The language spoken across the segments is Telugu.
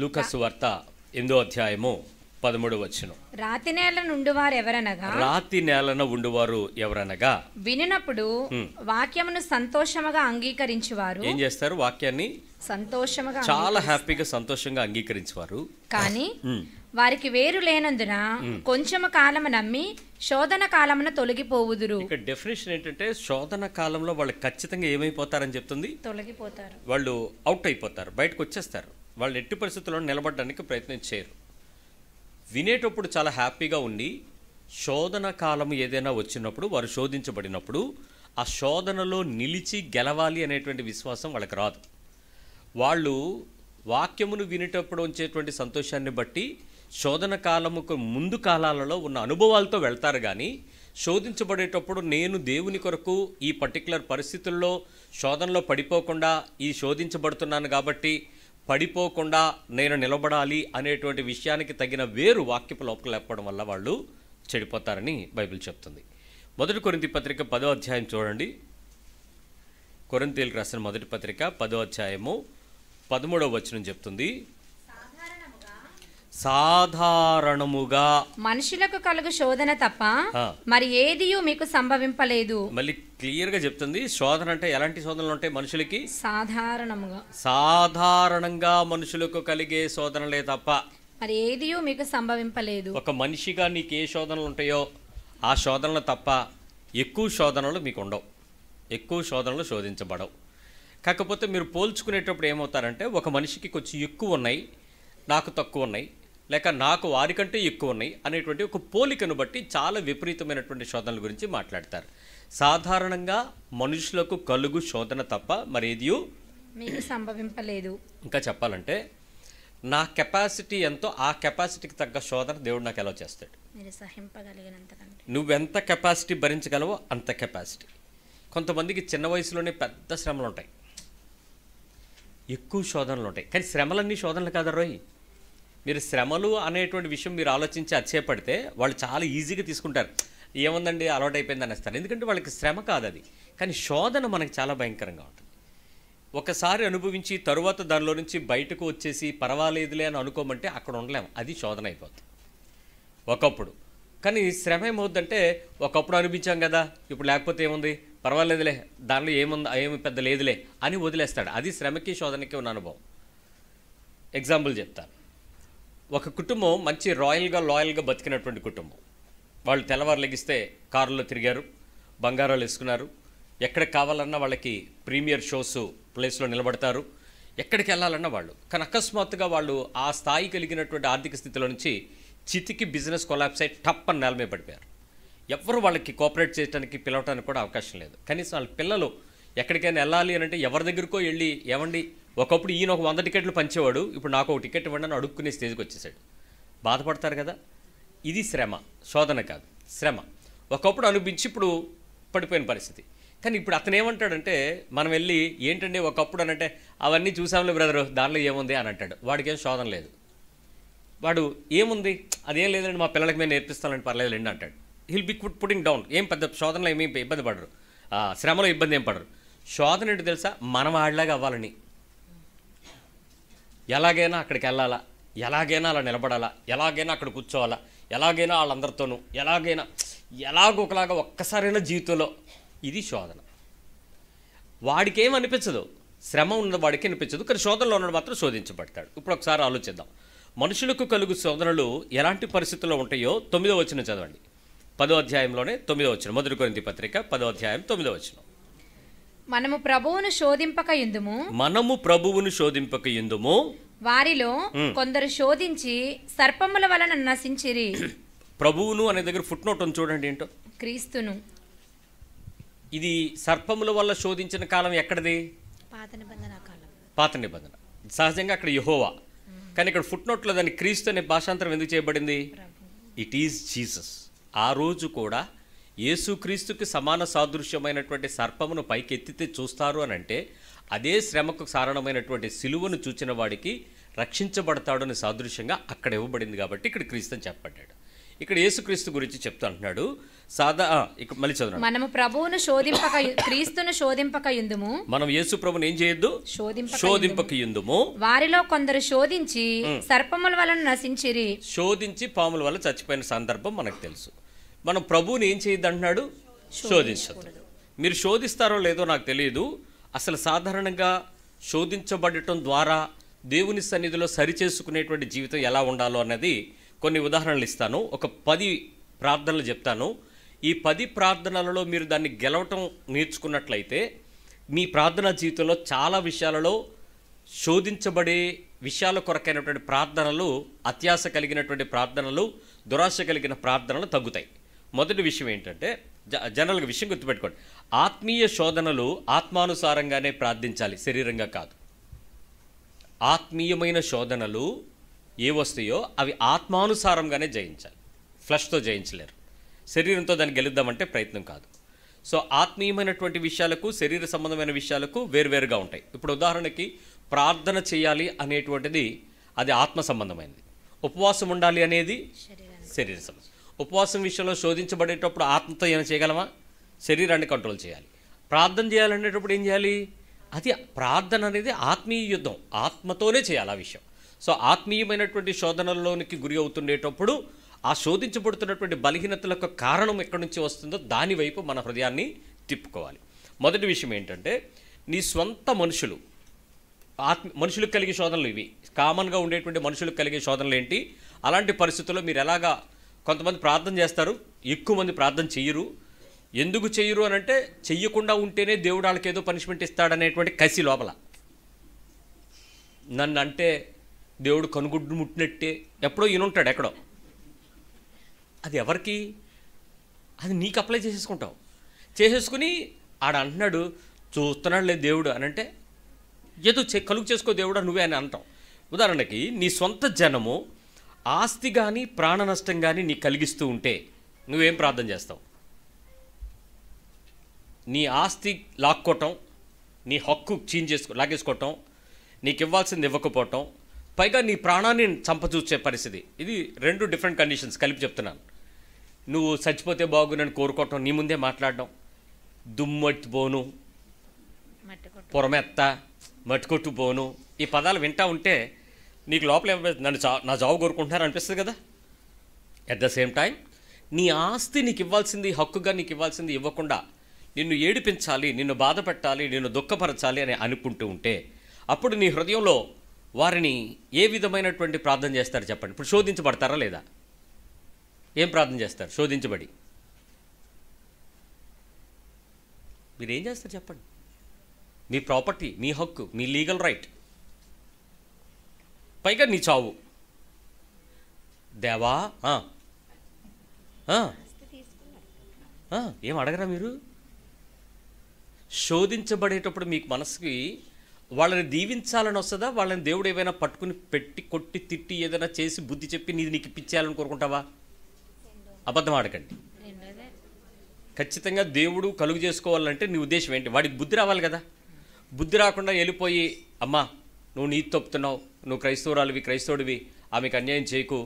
లూకాసు వార్త 8వ అధ్యాయము 13వ వచనం. రాతి నేల నుండివారు ఎవరనగా, రాతి నేలన ఉండువారు ఎవరనగా, వినినప్పుడు వాక్యమును సంతోషముగా అంగీకరించువారు. ఏం చేస్తారు? వాక్యాన్ని సంతోషముగా చాలా హ్యాపీగా సంతోషంగా అంగీకరించేవారు. కానీ వారికి వేరు లేనందున కొంచెము కాలము నమ్మి శోధన కాలమున తొలగిపోవుదురు. ఇక డెఫినేషన్ ఏంటంటే శోధన కాలంలో వాళ్ళు ఖచ్చితంగా ఏమైపోతారని చెప్తుంది. తొలగిపోతారు. వాళ్ళు అవుట్ అయిపోతారు, బయటకు వచ్చేస్తారు. వాళ్ళు ఎట్టి పరిస్థితుల్లో నిలబడడానికి ప్రయత్నం చేయరు. వినేటప్పుడు చాలా హ్యాపీగా ఉండి శోధన కాలం ఏదైనా వచ్చినప్పుడు, వారు శోధించబడినప్పుడు ఆ శోధనలో నిలిచి గెలవాలి అనేటువంటి విశ్వాసం వాళ్ళకి రాదు. వాళ్ళు వాక్యమును వినేటప్పుడు వచ్చేటువంటి సంతోషాన్ని బట్టి శోధన కాలముకు ముందు కాలాలలో ఉన్న అనుభవాలతో వెళ్తారు. కానీ శోధించబడేటప్పుడు నేను దేవుని కొరకు ఈ పర్టికులర్ పరిస్థితుల్లో శోధనలో పడిపోకుండా, ఈ శోధించబడుతున్నాను కాబట్టి పడిపోకుండా నేను నిలబడాలి అనేటువంటి విషయానికి తగిన వేరు వాక్యపు లోపల లేకపోవడం వల్ల వాళ్ళు చెడిపోతారని బైబిల్ చెప్తుంది. 1 కొరింథీ పత్రిక 10వ అధ్యాయం చూడండి. కొరింథీయులకు రాసిన 1 పత్రిక 10వ అధ్యాయము 13వ వచనం చెప్తుంది, సాధారణముగా మనుషులకు కలుగు శోధన తప్ప మరి ఏదియూ మీకు సంభవింపలేదు. మళ్ళీ క్లియర్గా చెప్తుంది. శోధన అంటే ఎలాంటి శోధనలు ఉంటాయి మనుషులకి? సాధారణంగా మనుషులకు కలిగే శోధనలే తప్ప మరి ఏదియూ మీకు సంభవింపలేదు. ఒక మనిషిగా నీకు ఏ శోధనలు ఉంటాయో ఆ శోధనలు తప్ప ఎక్కువ శోధనలు మీకు ఉండవు. ఎక్కువ శోధనలు శోధించబడవు. కాకపోతే మీరు పోల్చుకునేటప్పుడు ఏమవుతారంటే, ఒక మనిషికి కొంచెం ఎక్కువ ఉన్నాయి, నాకు తక్కువ ఉన్నాయి, లేక నాకు వారికంటే ఎక్కువ ఉన్నాయి అనేటువంటి ఒక పోలికను బట్టి చాలా విపరీతమైనటువంటి శోధనల గురించి మాట్లాడతారు. సాధారణంగా మనుషులకు కలుగు శోధన తప్ప మరేదియూ మీకు సంభవింపలేదు. ఇంకా చెప్పాలంటే నా కెపాసిటీ ఎంతో ఆ కెపాసిటీకి తగ్గ శోధన దేవుడు నాకు ఎలా చేస్తాడు. మీరు సహింపగలిగినంతకంటే నువ్వెంత కెపాసిటీ భరించగలవో అంత కెపాసిటీ. కొంతమందికి చిన్న వయసులోనే పెద్ద శ్రమలు ఉంటాయి, ఎక్కువ శోధనలు ఉంటాయి. కానీ శ్రమలన్నీ శోధనలు కాదా రోయ్? మీరు శ్రమలు అనేటువంటి విషయం మీరు ఆలోచించి అచ్చేపడితే వాళ్ళు చాలా ఈజీగా తీసుకుంటారు. ఏముందండి అలవాటు అయిపోయింది అనేస్తారు. ఎందుకంటే వాళ్ళకి శ్రమ కాదు అది. కానీ శోధన మనకి చాలా భయంకరంగా ఉంటుంది. ఒకసారి అనుభవించి తరువాత దానిలో నుంచి బయటకు వచ్చేసి పర్వాలేదులే అని అనుకోమంటే అక్కడ ఉండలేము. అది శోధన అయిపోతుంది ఒకప్పుడు. కానీ శ్రమ ఏమవుద్దంటే, ఒకప్పుడు అనిపించాం కదా, ఇప్పుడు లేకపోతే ఏముంది, పర్వాలేదులే, దానిలో ఏమి పెద్ద లేదులే అని వదిలేస్తాడు. అది శ్రమకి శోధనకి ఉన్న అనుభవం. ఎగ్జాంపుల్ చెప్తాను. ఒక కుటుంబం మంచి లాయల్గా బతికినటువంటి కుటుంబం. వాళ్ళు తెల్లవారు లెగిస్తే కారులో తిరిగారు, బంగారాలు వేసుకున్నారు, ఎక్కడికి కావాలన్నా వాళ్ళకి ప్రీమియర్ షోస్ ప్లేస్లో నిలబడతారు, ఎక్కడికి వెళ్ళాలన్నా వాళ్ళు. కానీ అకస్మాత్తుగా వాళ్ళు ఆ స్థాయి కలిగినటువంటి ఆర్థిక స్థితిలో నుంచి చితికి బిజినెస్ కొలాప్స్ అయి టప్ అని నేల మీద పడిపోయారు. ఎవరు వాళ్ళకి కోఆపరేట్ చేయడానికి పిలవటానికి కూడా అవకాశం లేదు. కనీసం వాళ్ళ పిల్లలు ఎక్కడికైనా వెళ్ళాలి అని అంటే ఎవరి దగ్గరకో వెళ్ళి, ఏమండి ఒకప్పుడు ఈయన ఒక 100 టికెట్లు పంచేవాడు, ఇప్పుడు నాకు ఒక టికెట్ ఇవ్వండి అని అడుక్కునే స్టేజ్కి వచ్చేసాడు. బాధపడతారు కదా. ఇది శ్రమ, శోధన కాదు, శ్రమ. ఒకప్పుడు అనిపించి ఇప్పుడు పడిపోయిన పరిస్థితి. కానీ ఇప్పుడు అతను ఏమంటాడంటే, మనం వెళ్ళి ఏంటండి ఒకప్పుడు అని అంటే, అవన్నీ చూసాంలే బ్రదరు, దానిలో ఏముంది అని అంటాడు. వాడికి ఏం శోధన లేదు. వాడు ఏముంది, అదేం లేదండి మా పిల్లలకి మేము నేర్పిస్తానండి, పర్లేదులేండి అంటాడు. Hill B putting down. ఏం పెద్ద శోధనలో ఏమీ ఇబ్బంది పడరు, శ్రమలో ఇబ్బంది ఏం పడరు. శోధన ఏంటి తెలుసా? మనం వాడిలాగా అవ్వాలని, ఎలాగైనా అక్కడికి వెళ్ళాలా, ఎలాగైనా అలా నిలబడాలా, ఎలాగైనా అక్కడ కూర్చోవాలా, ఎలాగైనా వాళ్ళందరితోనూ ఎలాగొకలాగా ఒక్కసారైనా జీవితంలో. ఇది శోధన. వాడికి ఏం అనిపించదు, శ్రమ ఉన్న వాడికి అనిపించదు, కానీ శోధనలో ఉన్నాడు మాత్రం శోధించబడతాడు. ఇప్పుడు ఒకసారి ఆలోచిద్దాం. మనుషులకు కలుగు శోధనలు ఎలాంటి పరిస్థితుల్లో ఉంటాయో 9వ వచనం చదవండి. 10వ అధ్యాయంలోనే 9వ వచనం. 1 కొరింథీ పత్రిక 10వ అధ్యాయం 9వ వచనం. మనము ప్రభువును శోధింపక యుందుము వారిలో కొందరు శోధించి సర్పముల వలన నశించిరి. ప్రభువును అనే దగ్గర ఫుట్ నోట్ ఉంది చూడండి. ఏంటో క్రీస్తును. ఇది సర్పముల వల్ల శోధించిన కాలం ఎక్కడిది? పాత నిబంధన. సహజంగా అక్కడ యెహోవా, కానీ ఇక్కడ ఫుట్ నోట్లో దాన్ని క్రీస్తు అనే భాషాంతరం ఎందుకు చేయబడింది? It is Jesus. ఆ రోజు కూడా యేసుక్రీస్తుకి సమాన సాదృశ్యమైనటువంటి సర్పమును పైకి ఎత్తితే చూస్తారు అని అంటే, అదే శ్రమకు కారణమైనటువంటి సిలువను చూచిన వాడికి రక్షించబడతాడు అని సాదృశ్యంగా అక్కడ ఇవ్వబడింది. కాబట్టి ఇక్కడ క్రీస్తు అని చెప్పబడ్డాడు. ఇక్కడ యేసుక్రీస్తు గురించి చెప్తా అంటున్నాడు. ఇక్కడ మళ్ళీ చదువు. మనము ప్రభువును శోధింపక క్రీస్తును శోధింపక యుందుము. మనం యేసు ప్రభువును ఏం చేయొద్దు? శోధింపక యుందుము. వారిలో కొందరు శోధించి సర్పముల వలన నశించిరి. శోధించి పాముల వల్ల చచ్చిపోయిన సందర్భం మనకు తెలుసు. మనం ప్రభువుని ఏం చేయొద్దు అంటున్నాడు? శోధించదు. మీరు శోధిస్తారో లేదో నాకు తెలియదు. అసలు సాధారణంగా శోధించబడటం ద్వారా దేవుని సన్నిధిలో సరిచేసుకునేటువంటి జీవితం ఎలా ఉండాలో అన్నది కొన్ని ఉదాహరణలు ఇస్తాను. ఒక 10 ప్రార్థనలు చెప్తాను. ఈ 10 ప్రార్థనలలో మీరు దాన్ని గెలవటం నేర్చుకున్నట్లయితే మీ ప్రార్థనా జీవితంలో చాలా విషయాలలో శోధించబడే విషయాల కొరకైనటువంటి ప్రార్థనలు, అత్యాశ కలిగినటువంటి ప్రార్థనలు, దురాశ కలిగిన ప్రార్థనలు తగ్గుతాయి. మొదటి విషయం ఏంటంటే, జనరల్గా విషయం గుర్తుపెట్టుకోండి, ఆత్మీయ శోధనలు ఆత్మానుసారంగానే ప్రార్థించాలి, శరీరంగా కాదు. ఆత్మీయమైన శోధనలు ఏ వస్తాయో అవి ఆత్మానుసారంగానే జయించాలి. ఫ్లష్తో జయించలేరు. శరీరంతో దాన్ని గెలుద్దామంటే ప్రయత్నం కాదు. సో ఆత్మీయమైనటువంటి విషయాలకు, శరీర సంబంధమైన విషయాలకు వేరువేరుగా ఉంటాయి. ఇప్పుడు ఉదాహరణకి ప్రార్థన చేయాలి అనేటువంటిది అది ఆత్మ సంబంధమైనది. ఉపవాసం ఉండాలి అనేది శరీర సంబంధం. ఉపవాసం విషయంలో శోధించబడేటప్పుడు ఆత్మతో ఏమైనా చేయగలమా? శరీరాన్ని కంట్రోల్ చేయాలి. ప్రార్థన చేయాలనేటప్పుడు ఏం చేయాలి? అది ప్రార్థన అనేది ఆత్మీయ యుద్ధం, ఆత్మతోనే చేయాలి ఆ విషయం. సో ఆత్మీయమైనటువంటి శోధనల్లోనికి గురి అవుతుండేటప్పుడు ఆ శోధించబడుతున్నటువంటి బలహీనతలకు కారణం ఎక్కడి నుంచి వస్తుందో దాని వైపు మన హృదయాన్ని తిప్పుకోవాలి. మొదటి విషయం ఏంటంటే, నీ స్వంత మనుషులకు కలిగే శోధనలు ఇవి. కామన్గా ఉండేటువంటి మనుషులకు కలిగే శోధనలు ఏంటి? అలాంటి పరిస్థితుల్లో మీరు ఎలాగా, కొంతమంది ప్రార్థన చేస్తారు, ఎక్కువ మంది ప్రార్థన చెయ్యరు. ఎందుకు చెయ్యరు అని అంటే, చెయ్యకుండా ఉంటేనే దేవుడు వాళ్ళకి ఏదో పనిష్మెంట్ ఇస్తాడనేటువంటి కసి లోపల. నన్ను అంటే దేవుడు కనుగుడ్డు ముట్టినట్టే ఎప్పుడో ఈయనుంటాడు ఎక్కడో. అది ఎవరికి? అది నీకు అప్లై చేసేసుకుంటావు. చేసేసుకుని ఆడ అంటున్నాడు, చూస్తున్నాడు లేదు దేవుడు అని అంటే, ఏదో కలుగు చేసుకో దేవుడు నువ్వే అని అంటాం. ఉదాహరణకి నీ సొంత జనము ఆస్తి కానీ ప్రాణ నష్టం కానీ నీకు కలిగిస్తూ ఉంటే నువ్వేం ప్రార్థన చేస్తావు? నీ ఆస్తి లాక్కోవటం, నీ హక్కు లాగేసుకోవటం, నీకు ఇవ్వాల్సింది ఇవ్వకపోవటం, పైగా నీ ప్రాణాన్ని చంపచూసే పరిస్థితి. ఇది 2 డిఫరెంట్ కండిషన్స్ కలిపి చెప్తున్నాను. నువ్వు చచ్చిపోతే బాగునని కోరుకోవటం, నీ ముందే మాట్లాడడం, దుమ్మట్టి పోను, పొరమెత్త, మట్టికొట్టు పోను, ఈ పదాలు వింటా ఉంటే నీకు లోపల నా జాబ్ కోరుకుంటున్నారు అనిపిస్తుంది కదా. ఎట్ ద సేమ్ టైం నీ ఆస్తి నీకు ఇవ్వాల్సింది, హక్కుగా నీకు ఇవ్వాల్సింది ఇవ్వకుండా నిన్ను ఏడిపించాలి, నిన్ను బాధ పెట్టాలి, నిన్ను దుఃఖపరచాలి అని అనుకుంటూ ఉంటే అప్పుడు నీ హృదయంలో వారిని ఏ విధమైనటువంటి ప్రార్థన చేస్తారు చెప్పండి? ఇప్పుడు శోధించబడతారా లేదా? ఏం ప్రార్థన చేస్తారు శోధించబడి? మీరేం చేస్తారు చెప్పండి? మీ ప్రాపర్టీ, మీ హక్కు, మీ లీగల్ రైట్, పైగా నీ చావు. దేవా ఏం అడగరా మీరు? శోధించబడేటప్పుడు మీకు మనసుకి వాళ్ళని దీవించాలని వస్తుందా? వాళ్ళని దేవుడు ఏమైనా పట్టుకుని పెట్టి కొట్టి తిట్టి ఏదైనా చేసి బుద్ధి చెప్పి నీకు ఇప్పించాలని కోరుకుంటావా? అబద్ధం ఆడకండి. ఖచ్చితంగా దేవుడు కలుగు చేసుకోవాలంటే నీ ఉద్దేశం ఏంటి? వాడికి బుద్ధి రావాలి కదా. బుద్ధి రాకుండా వెళ్ళిపోయి, అమ్మా నువ్వు నీతి తప్పుతున్నావు, నువ్వు క్రైస్తవుడివి, ఆమెకు అన్యాయం చేయకు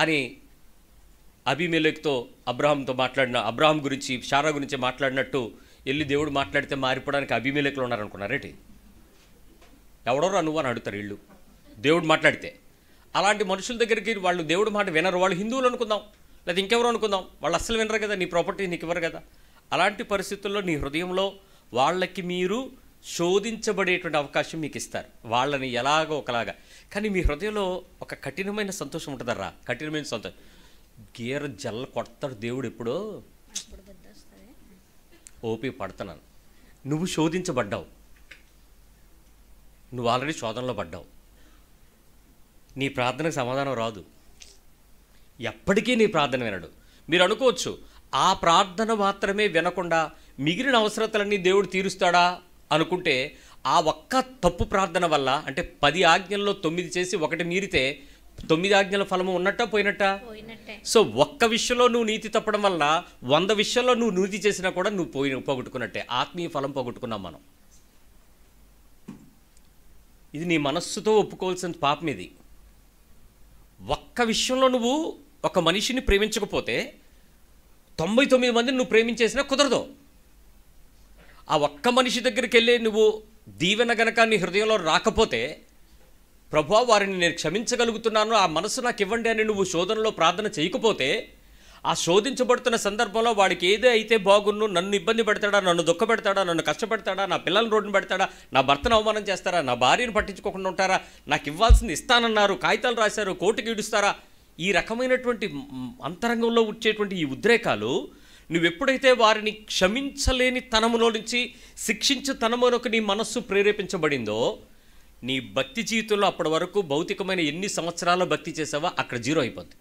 అని అబీమెలెకుతో అబ్రహాం గురించి, శారా గురించి మాట్లాడినట్టు వెళ్ళి దేవుడు మాట్లాడితే మారిపోవడానికి అబీమెలెకులు ఉన్నారనుకున్నారేంటి? ఎవడోరా నువ్వు అని అడుగుతారు వీళ్ళు దేవుడు మాట్లాడితే. అలాంటి మనుషుల దగ్గరికి వాళ్ళు దేవుడు మాట వినరు. వాళ్ళు హిందువులు అనుకుందాం, లేదా ఇంకెవరు అనుకుందాం, వాళ్ళు అస్సలు వినరు కదా, నీ ప్రాపర్టీ నీకు ఇవ్వరు కదా. అలాంటి పరిస్థితుల్లో నీ హృదయంలో వాళ్ళకి మీరు శోధించబడేటువంటి అవకాశం మీకు ఇస్తారు, వాళ్ళని ఎలాగో ఒకలాగా. కానీ మీ హృదయంలో ఒక కఠినమైన సంతోషం ఉంటుందర్రా, కఠినమైన సంతోషం. గీర జల్ల కొడతాడు దేవుడు ఎప్పుడో, ఓపి పడుతున్నాను. నువ్వు శోధించబడ్డావు, నువ్వు ఆల్రెడీ శోధనలో పడ్డావు. నీ ప్రార్థనకు సమాధానం రాదు, ఎప్పటికీ నీ ప్రార్థన వినడు. మీరు అనుకోవచ్చు, ఆ ప్రార్థన మాత్రమే వినకుండా మిగిలిన అవసరతలన్నీ దేవుడు తీరుస్తాడా అనుకుంటే, ఆ ఒక్క తప్పు ప్రార్థన వల్ల, అంటే 10 ఆజ్ఞల్లో 9 చేసి 1 మీరితే 9 ఆజ్ఞల ఫలము ఉన్నట్టా పోయినట్టా? సో ఒక్క విషయంలో నువ్వు నీతి తప్పడం వల్ల 100 విషయాల్లో నువ్వు నీతి చేసినా కూడా నువ్వు పోగొట్టుకున్నట్టే. ఆత్మీయ ఫలం పోగొట్టుకున్నాం మనం. ఇది నీ మనస్సుతో ఒప్పుకోవాల్సిన పాపం. ఇది ఒక్క విషయంలో నువ్వు ఒక మనిషిని ప్రేమించకపోతే 99 మందిని నువ్వు ప్రేమించేసినా కుదరదు. ఆ ఒక్క మనిషి దగ్గరికి వెళ్ళి నువ్వు దీవెన గనక నీ హృదయంలో రాకపోతే, ప్రభువా వారిని నేను క్షమించగలుగుతున్నాను, ఆ మనసు నాకు ఇవ్వండి అని నువ్వు శోధనలో ప్రార్థన చేయకపోతే, ఆ శోధించబడుతున్న సందర్భంలో వాడికి ఏదే అయితే బాగున్ను, నన్ను ఇబ్బంది పెడతాడా, నన్ను దుఃఖపెడతాడా, నన్ను కష్టపెడతాడా, నా పిల్లల్ని రోడ్డున పెడతాడా, నా భర్తను అవమానం చేస్తారా, నా భార్యను పట్టించుకోకుండా ఉంటారా, నాకు ఇవ్వాల్సింది ఇస్తానన్నారు, కాగితాలు రాశారు, కోర్టుకి ఈడుస్తారా, ఈ రకమైనటువంటి అంతరంగంలో వచ్చేటువంటి ఈ ఉద్రేకాలు నువ్వెప్పుడైతే వారిని క్షమించలేని తనములో నుంచి శిక్షించు తనమునకు నీ మనస్సు ప్రేరేపించబడిందో, నీ భక్తి జీవితంలో అప్పటి వరకు భౌతికమైన ఎన్ని సంవత్సరాల భక్తి చేసావో అక్కడ జీరో అయిపోద్ది.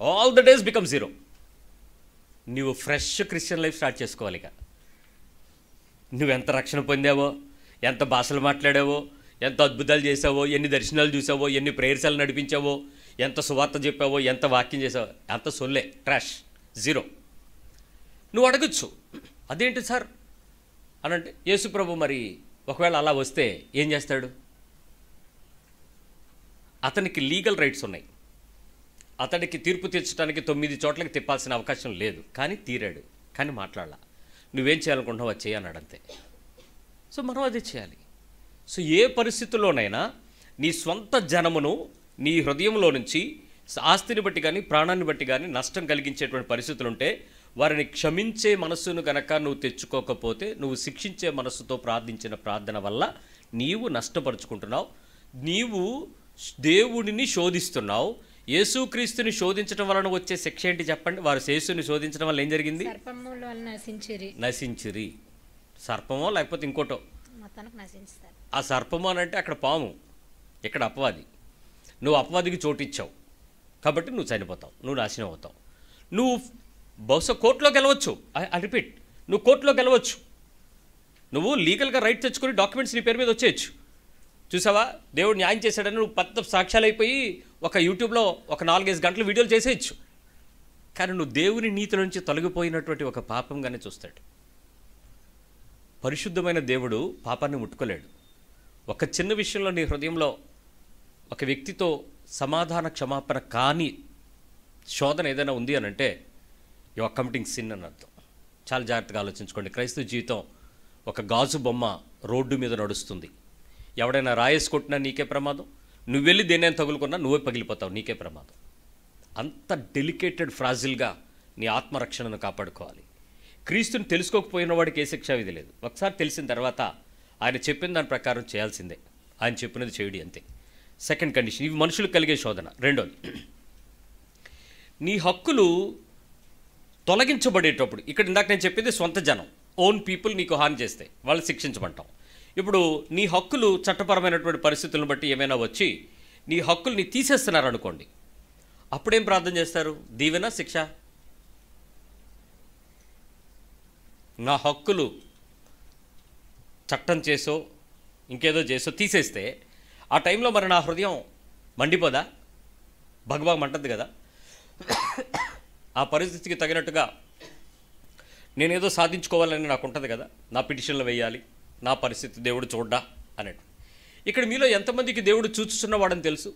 All the days become zero. నువ్వు ఫ్రెష్ క్రిస్టియన్ లైఫ్ స్టార్ట్ చేసుకోవాలి. ఇక నువ్వెంత రక్షణ పొందావో, ఎంత భాషలు మాట్లాడావో, ఎంత అద్భుతాలు చేసావో, ఎన్ని దర్శనాలు చూసావో, ఎన్ని ప్రేయర్సాలు నడిపించావో, ఎంత సువార్త చెప్పావో, ఎంత వాక్యం చేసావో, అంత సొల్లే, ట్రాష్, జీరో. నువ్వు అడగచ్చు, అదేంటి సార్ అనంటే, యేసుప్రభు మరి ఒకవేళ అలా వస్తే ఏం చేస్తాడు? అతనికి లీగల్ రైట్స్ ఉన్నాయి. అతడికి తీర్పు తీర్చడానికి 9 చోట్లకి తిప్పాల్సిన అవకాశం లేదు. కానీ తీరాడు, కానీ మాట్లాడాల. నువ్వేం చేయాలనుకుంటున్నావు అది చేయన్నాడు అంతే. సో మనం అదే చేయాలి. సో ఏ పరిస్థితుల్లోనైనా నీ స్వంత జనమును నీ హృదయంలో నుంచి ఆస్తిని బట్టి కానీ ప్రాణాన్ని బట్టి కానీ నష్టం కలిగించేటువంటి పరిస్థితులు ఉంటే వారిని క్షమించే మనస్సును గనక నువ్వు తెచ్చుకోకపోతే, నువ్వు శిక్షించే మనస్సుతో ప్రార్థించిన ప్రార్థన వల్ల నీవు నష్టపరుచుకుంటున్నావు. నీవు దేవుడిని శోధిస్తున్నావు. యేసుక్రీస్తుని శోధించడం వలన వచ్చే శిక్ష ఏంటి చెప్పండి? వారు యేసుని శోధించడం వల్ల ఏం జరిగింది? నశించిరి. సర్పమో లేకపోతే ఇంకోటో. ఆ సర్పము అని అంటే అక్కడ పాము, ఇక్కడ అపవాది. నువ్వు అపవాదికి చోటిచ్చావు కాబట్టి నువ్వు చనిపోతావు, నువ్వు నాశనం అవుతావు. నువ్వు బహుశా కోర్టులో గెలవచ్చు. ఐ రిపీట్, నువ్వు కోర్టులో గెలవచ్చు. నువ్వు లీగల్గా రైట్ తెచ్చుకొని డాక్యుమెంట్స్ నీ పేరు మీద వచ్చేయచ్చు. చూసావా, దేవుడు న్యాయం చేశాడని నువ్వు పెద్ద సాక్ష్యాలు అయిపోయి ఒక యూట్యూబ్లో ఒక 4-5 గంటలు వీడియోలు చేసేయచ్చు. కానీ నువ్వు దేవుని నీతి నుంచి తొలగిపోయినటువంటి ఒక పాపంగానే చూస్తాడు. పరిశుద్ధమైన దేవుడు పాపాన్ని ముట్టుకోలేడు. ఒక చిన్న విషయంలో నీ హృదయంలో ఒక వ్యక్తితో సమాధాన క్షమాపణ కాని శోధన ఏదైనా ఉంది అని అంటే యు ఆర్ కమిటింగ్ సిన్ అని అర్థం. చాలా జాగ్రత్తగా ఆలోచించుకోండి. క్రైస్తవ జీవితం ఒక గాజు బొమ్మ రోడ్డు మీద నడుస్తుంది. ఎవడైనా రాయేసి కొట్టినా నీకే ప్రమాదం, నువ్వు వెళ్ళి దేన్నైనా తగులుకున్నా నువ్వే పగిలిపోతావు, నీకే ప్రమాదం. అంత డెలికేటెడ్ ఫ్రాజిల్గా నీ ఆత్మరక్షణను కాపాడుకోవాలి. క్రీస్తుని తెలుసుకోకపోయిన వాడికి ఏ శిక్షా విధి లేదు. ఒకసారి తెలిసిన తర్వాత ఆయన చెప్పిన దాని ప్రకారం చేయాల్సిందే. ఆయన చెప్పినది చేయడి అంతే. సెకండ్ కండిషన్, ఇవి మనుషులకు కలిగే శోధన. రెండోది, నీ హక్కులు తొలగించబడేటప్పుడు, ఇక్కడ ఇందాక నేను చెప్పింది సొంత జనం, ఓన్ పీపుల్ నీకు హాని చేస్తే వాళ్ళు శిక్షించమంటాం. ఇప్పుడు నీ హక్కులు చట్టపరమైనటువంటి పరిస్థితులను బట్టి ఏమైనా వచ్చి నీ హక్కుల్ని తీసేస్తున్నారు అనుకోండి, అప్పుడేం ప్రార్థన చేస్తారు? దీవెన, శిక్ష? నా హక్కులు చట్టం చేసో ఇంకేదో చేసో తీసేస్తే ఆ టైంలో మరి నా హృదయం మండిపోదా? భగభగ మంటది కదా. ఆ పరిస్థితికి తగినట్టుగా నేనేదో సాధించుకోవాలని నాకు ఉంటుంది కదా, నా పిటిషన్లు వేయాలి, నా పరిస్థితి దేవుడు చూడ్డా అన్నట్టు. ఇక్కడ మీలో ఎంతమందికి దేవుడు చూచుచున్నవాడని తెలుసు?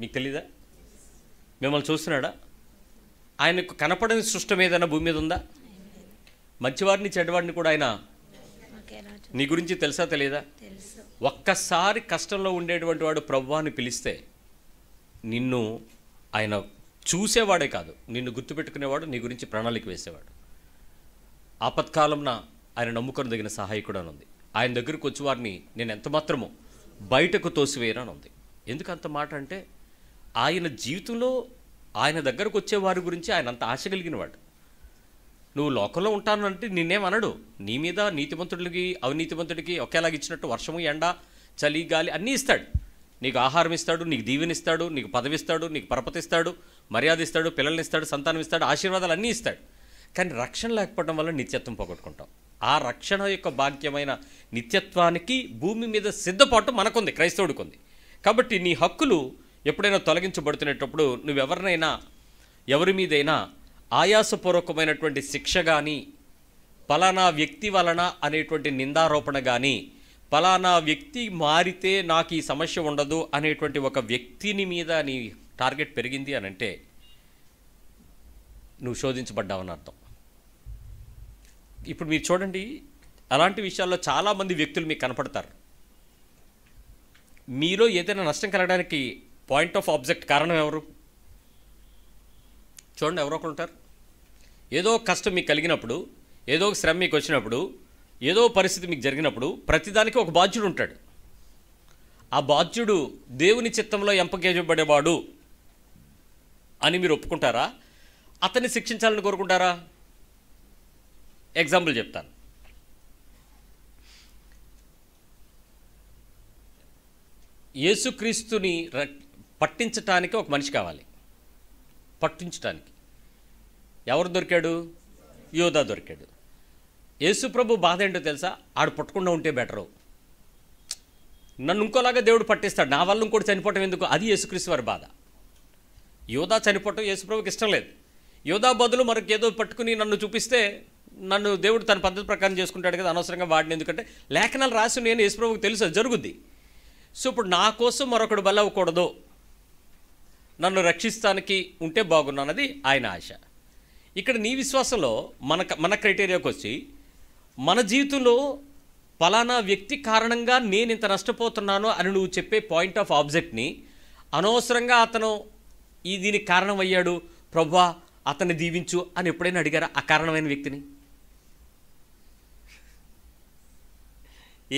మీకు తెలీదా? మిమ్మల్ని చూస్తున్నాడా? ఆయనకు కనపడని సృష్టం ఏదైనా భూమి మీద ఉందా? మంచివాడిని చెడ్డవాడిని కూడా ఆయన నీ గురించి తెలుసా తెలియదా? ఒక్కసారి కష్టంలో ఉండేటువంటి వాడు ప్రభువాని పిలిస్తే నిన్ను ఆయన చూసేవాడే కాదు, నిన్ను గుర్తుపెట్టుకునేవాడు, నీ గురించి ప్రణాళిక వేసేవాడు. ఆపత్కాలంన ఆయన నమ్ముకొనదగిన సహాయకుడు అని ఉంది. ఆయన దగ్గరకు వచ్చి వారిని నేను ఎంత మాత్రమో బయటకు తోసివేయనని ఉంది. ఎందుకు అంత మాట అంటే, ఆయన జీవితంలో ఆయన దగ్గరకు వచ్చే వారి గురించి ఆయన అంత ఆశ కలిగినవాడు. నువ్వు లోకంలో ఉంటానంటే నిన్నేమనడు. నీ మీద నీతిమంతుడికి అవినీతిమంతుడికి ఒకేలాగా ఇచ్చినట్టు వర్షము, ఎండ, చలి, గాలి అన్నీ ఇస్తాడు. నీకు ఆహారం ఇస్తాడు, నీకు దీవెనిస్తాడు, నీకు పదవిస్తాడు, నీకు పరపతిస్తాడు, మర్యాద ఇస్తాడు, పిల్లల్ని ఇస్తాడు, సంతానం ఇస్తాడు, ఆశీర్వాదాలు అన్నీ ఇస్తాడు. కానీ రక్షణ లేకపోవడం వల్ల నిత్యత్వం పోగొట్టుకుంటాం. ఆ రక్షణ యొక్క భాగ్యమైన నిత్యత్వానికి భూమి మీద సిద్ధపాటు మనకుంది, క్రైస్తవుడికి ఉంది. కాబట్టి నీ హక్కులు ఎప్పుడైనా తొలగించబడుతున్నప్పుడు నువ్వెవరినైనా ఎవరి మీదైనా ఆయాసపూర్వకమైనటువంటి శిక్ష కానీ, పలానా వ్యక్తి వలన అనేటువంటి నిందారోపణ కానీ, పలానా వ్యక్తి మారితే నాకు ఈ సమస్య ఉండదు అనేటువంటి ఒక వ్యక్తిని మీద నీ టార్గెట్ పెరిగింది అని అంటే నువ్వు శోధించబడ్డావని అర్థం. ఇప్పుడు మీరు చూడండి, అలాంటి విషయాల్లో చాలామంది వ్యక్తులు మీకు కనపడతారు. మీలో ఏదైనా నష్టం కలగడానికి పాయింట్ ఆఫ్ ఆబ్జెక్ట్ కారణం ఎవరు? చూడండి, ఎవరో ఒకరు ఉంటారు. ఏదో కష్టం మీకు కలిగినప్పుడు, ఏదో ఒక శ్రమ మీకు వచ్చినప్పుడు, ఏదో పరిస్థితి మీకు జరిగినప్పుడు ప్రతిదానికి ఒక బాధ్యుడు ఉంటాడు. ఆ బాధ్యుడు దేవుని చిత్తంలో ఎంపకేయబడేవాడు అని మీరు ఒప్పుకుంటారా? అతన్ని శిక్షించాలని కోరుకుంటారా? ఎగ్జాంపుల్ చెప్తాను. యేసుక్రీస్తుని పట్టించటానికి ఒక మనిషి కావాలి. పట్టించటానికి ఎవరు దొరికాడు? యోధా దొరికాడు. యేసుప్రభు బాధ ఏంటో తెలుసా? ఆడు పట్టకుండా ఉంటే బెటరు. నన్ను ఇంకోలాగా దేవుడు పట్టిస్తాడు, నా వల్ల ఇంకోటి చనిపోవటం ఎందుకు? అది యేసుక్రీస్తు వారి బాధ. యోధా చనిపోవటం యేసుప్రభుకి ఇష్టం లేదు. యోధా బదులు మరొకేదో పట్టుకుని నన్ను చూపిస్తే నన్ను దేవుడు తన పద్ధతి ప్రకారం చేసుకుంటాడు కదా, అనవసరంగా వాడిని. ఎందుకంటే లేఖనాలు రాసి నేను యేసుప్రభుకి తెలుసు అది జరుగుద్ది. సో ఇప్పుడు నా కోసం మరొకడు బలవ్వకూడదు, నన్ను రక్షిస్తానికి ఉంటే బాగున్నానది ఆయన ఆశ. ఇక్కడ నీ విశ్వాసంలో మన క్రైటీరియాకి వచ్చి మన జీవితంలో పలానా వ్యక్తి కారణంగా నేను ఇంత నష్టపోతున్నాను అని నువ్వు చెప్పే పాయింట్ ఆఫ్ ఆబ్జెక్ట్ని అనవసరంగా అతను దీనికి కారణం అయ్యాడు ప్రభువా అతన్ని దీవించు అని ఎప్పుడైనా అడిగారా ఆ కారణమైన వ్యక్తిని?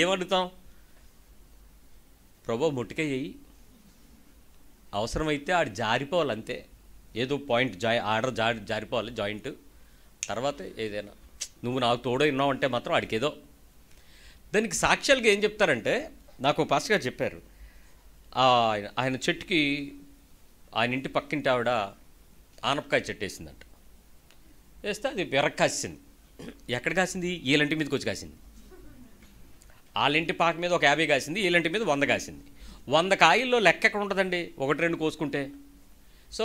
ఏమడుగుతాం? ప్రభువా ముట్టికయ్యి, అవసరమైతే ఆడు జారిపోవాలి అంతే, ఏదో పాయింట్ ఆర్డర్ జారిపోవాలి జాయింట్, తర్వాత ఏదైనా నువ్వు నాకు తోడు ఉన్నావు అంటే మాత్రం ఆడికి ఏదో. దానికి సాక్ష్యాలుగా ఏం చెప్తారంటే, నాకు పాస్టర్ గారు చెప్పారు, ఆయన చెట్టుకి ఆయన ఇంటి పక్కింటి ఆవిడ ఆనపకాయ చెట్టు వేసిందంట. వేస్తే అది వెరక్ కాసింది. ఎక్కడ కాసింది? వీళ్ళంటి మీదకి వచ్చి కాసింది. వాళ్ళింటి పాక మీద ఒక 50 కాసింది, వీళ్ళంటి మీద 100 కాసింది. 100 కాయల్లో లెక్క ఎక్కడ ఉంటుందండి? 1-2 కోసుకుంటే. సో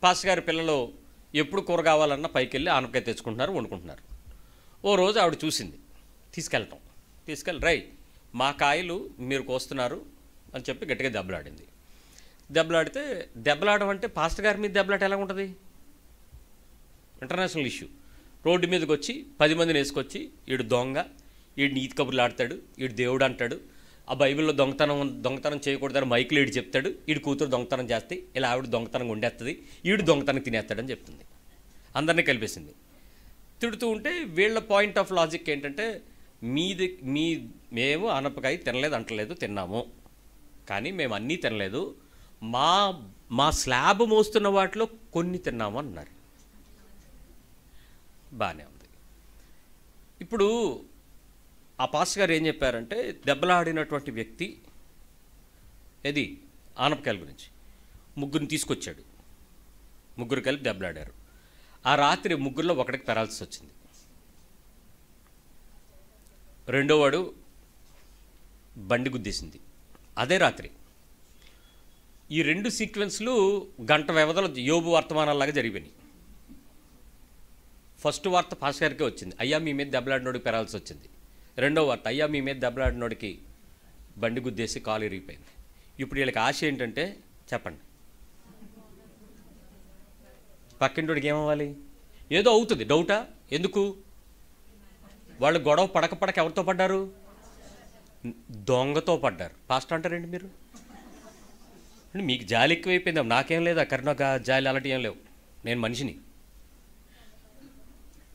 పాస్టర్ గారి పిల్లలు ఎప్పుడు కూర కావాలన్నా పైకి వెళ్ళి ఆనపకాయ తెచ్చుకుంటున్నారు, వండుకుంటున్నారు. ఓ రోజు ఆవిడ చూసింది, తీసుకెళ్ళి రై మా కాయలు మీరు కోస్తున్నారు అని చెప్పి గట్టిగా దెబ్బలాడింది. దెబ్బలాడితే దెబ్బలాడడం అంటే పాస్టర్ గారి మీద దెబ్బలాట ఎలా ఉంటుంది? International issue. రోడ్డు మీదకి వచ్చి 10 మందిని వేసుకొచ్చి ఈడు దొంగ, ఈడు నీతి కబుర్లు ఆడతాడు, ఈడు దేవుడు అంటాడు, ఆ బైబిల్లో దొంగతనం చేయకూడదని మైకులు ఈడు చెప్తాడు, ఈడు కూతురు దొంగతనం చేస్తే ఇలా ఆవిడ దొంగతనం ఉండేస్తుంది, ఈడు దొంగతనం తినేస్తాడని చెప్తుంది. అందరినీ కలిపేసింది. తిడుతూ ఉంటే వీళ్ళ పాయింట్ ఆఫ్ లాజిక్ ఏంటంటే, మేము ఆనపకాయ తినలేదు తిన్నాము, కానీ మేము అన్నీ తినలేదు, మా స్లాబ్ మోస్తున్న వాటిలో కొన్ని తిన్నాము అన్నారు. బాగానే ఉంది. ఇప్పుడు ఆ పాస్టర్ గారు ఏం చెప్పారంటే, దెబ్బలాడినటువంటి వ్యక్తి ఏది ఆనపకాయల గురించి ముగ్గురిని తీసుకొచ్చాడు, ముగ్గురు కలిపి దెబ్బలాడారు. ఆ రాత్రి ముగ్గురులో ఒకటికి పెరాల్సి వచ్చింది. రెండోవాడు బండి గుద్దేసింది అదే రాత్రి. ఈ 2 సీక్వెన్స్లు గంట వ్యవధిలో యోబు వర్తమానాల్లాగా జరిగిపోయినాయి. ఫస్ట్ వార్త పాస్టర్ గారికే వచ్చింది, అయ్యా మీ మీద దెబ్బలాడినోడికి పెరాల్సి వచ్చింది. రెండో వార్త, అయ్యా మీ మీద దెబ్బలాడినోడికి బండి గుద్దేసి కాలు ఇరిగిపోయింది. ఇప్పుడు వీళ్ళకి ఆశ ఏంటంటే చెప్పండి, పక్కింటోడికి ఏమవ్వాలి? ఏదో అవుతుంది. డౌటా? ఎందుకు? వాళ్ళు గొడవ పడక ఎవరితో పడ్డారు? దొంగతో పడ్డారు. పాస్టర్ అంటారండి మీరు? మీకు జాలి ఎక్కువైపోయిందా? నాకేం లేదా కరుణ జాలి అలాంటి ఏం లేవు, నేను మనిషిని.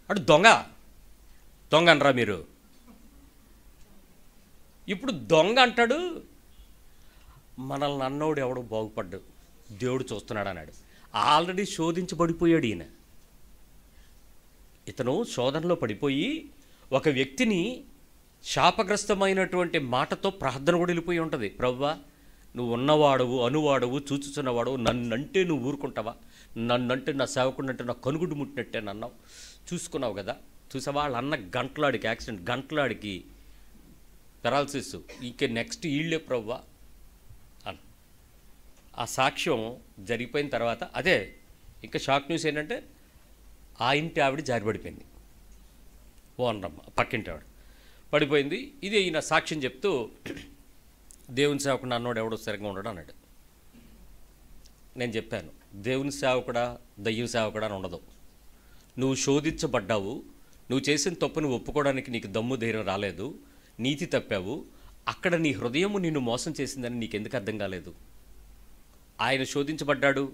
అటు దొంగ అనరా మీరు? ఇప్పుడు దొంగ అంటాడు, మనల్ని అన్నోడు ఎవడో బాగుపడ్డాడు, దేవుడు చూస్తున్నాడు అన్నాడు. ఆల్రెడీ శోధించబడిపోయాడు ఈయన. ఇతను శోధనలో పడిపోయి ఒక వ్యక్తిని శాపగ్రస్తమైనటువంటి మాటతో ప్రార్థన కూడా వెళ్ళిపోయి ఉంటుంది. ప్రభువా నువ్వు ఉన్నవాడవు, అనువాడవు, చూచుచున్నవాడవు, నన్నంటే నువ్వు ఊరుకుంటావా? నన్నంటే నా సేవకుడంటే నా కనుగుడు ముట్టినట్టే నన్నావు, చూసుకున్నావు కదా, చూసావా? వాళ్ళ అన్న గంటలాడికి యాక్సిడెంట్, గంటలాడికి పెరాలసిస్, ఇంకే నెక్స్ట్ ఈళ్ళే ప్రభువా అని. ఆ సాక్ష్యం జరిగిపోయిన తర్వాత అదే ఇంకా షాక్ న్యూస్ ఏంటంటే, ఆ ఇంటి ఆవిడ జారిపడిపోయింది. ఓ అన్నమ్మ పక్కింటి ఆవిడ. పడిపోయింది. ఇది ఈయన సాక్ష్యం చెప్తూ దేవుని సేవకుడు అన్నోడు ఎవడో సరిగ్గా ఉండడు అన్నాడు. నేను చెప్పాను, దేవుని సేవకుడా దయ్యం సేవకుడా అని ఉండదు. నువ్వు శోధించబడ్డావు, నువ్వు చేసిన తప్పును ఒప్పుకోవడానికి నీకు దమ్ము ధైర్యం రాలేదు, నీతి తప్పావు, అక్కడ నీ హృదయము నిన్ను మోసం చేసిందని నీకు ఎందుకు అర్థం కాలేదు? ఆయన శోధించబడ్డాడు,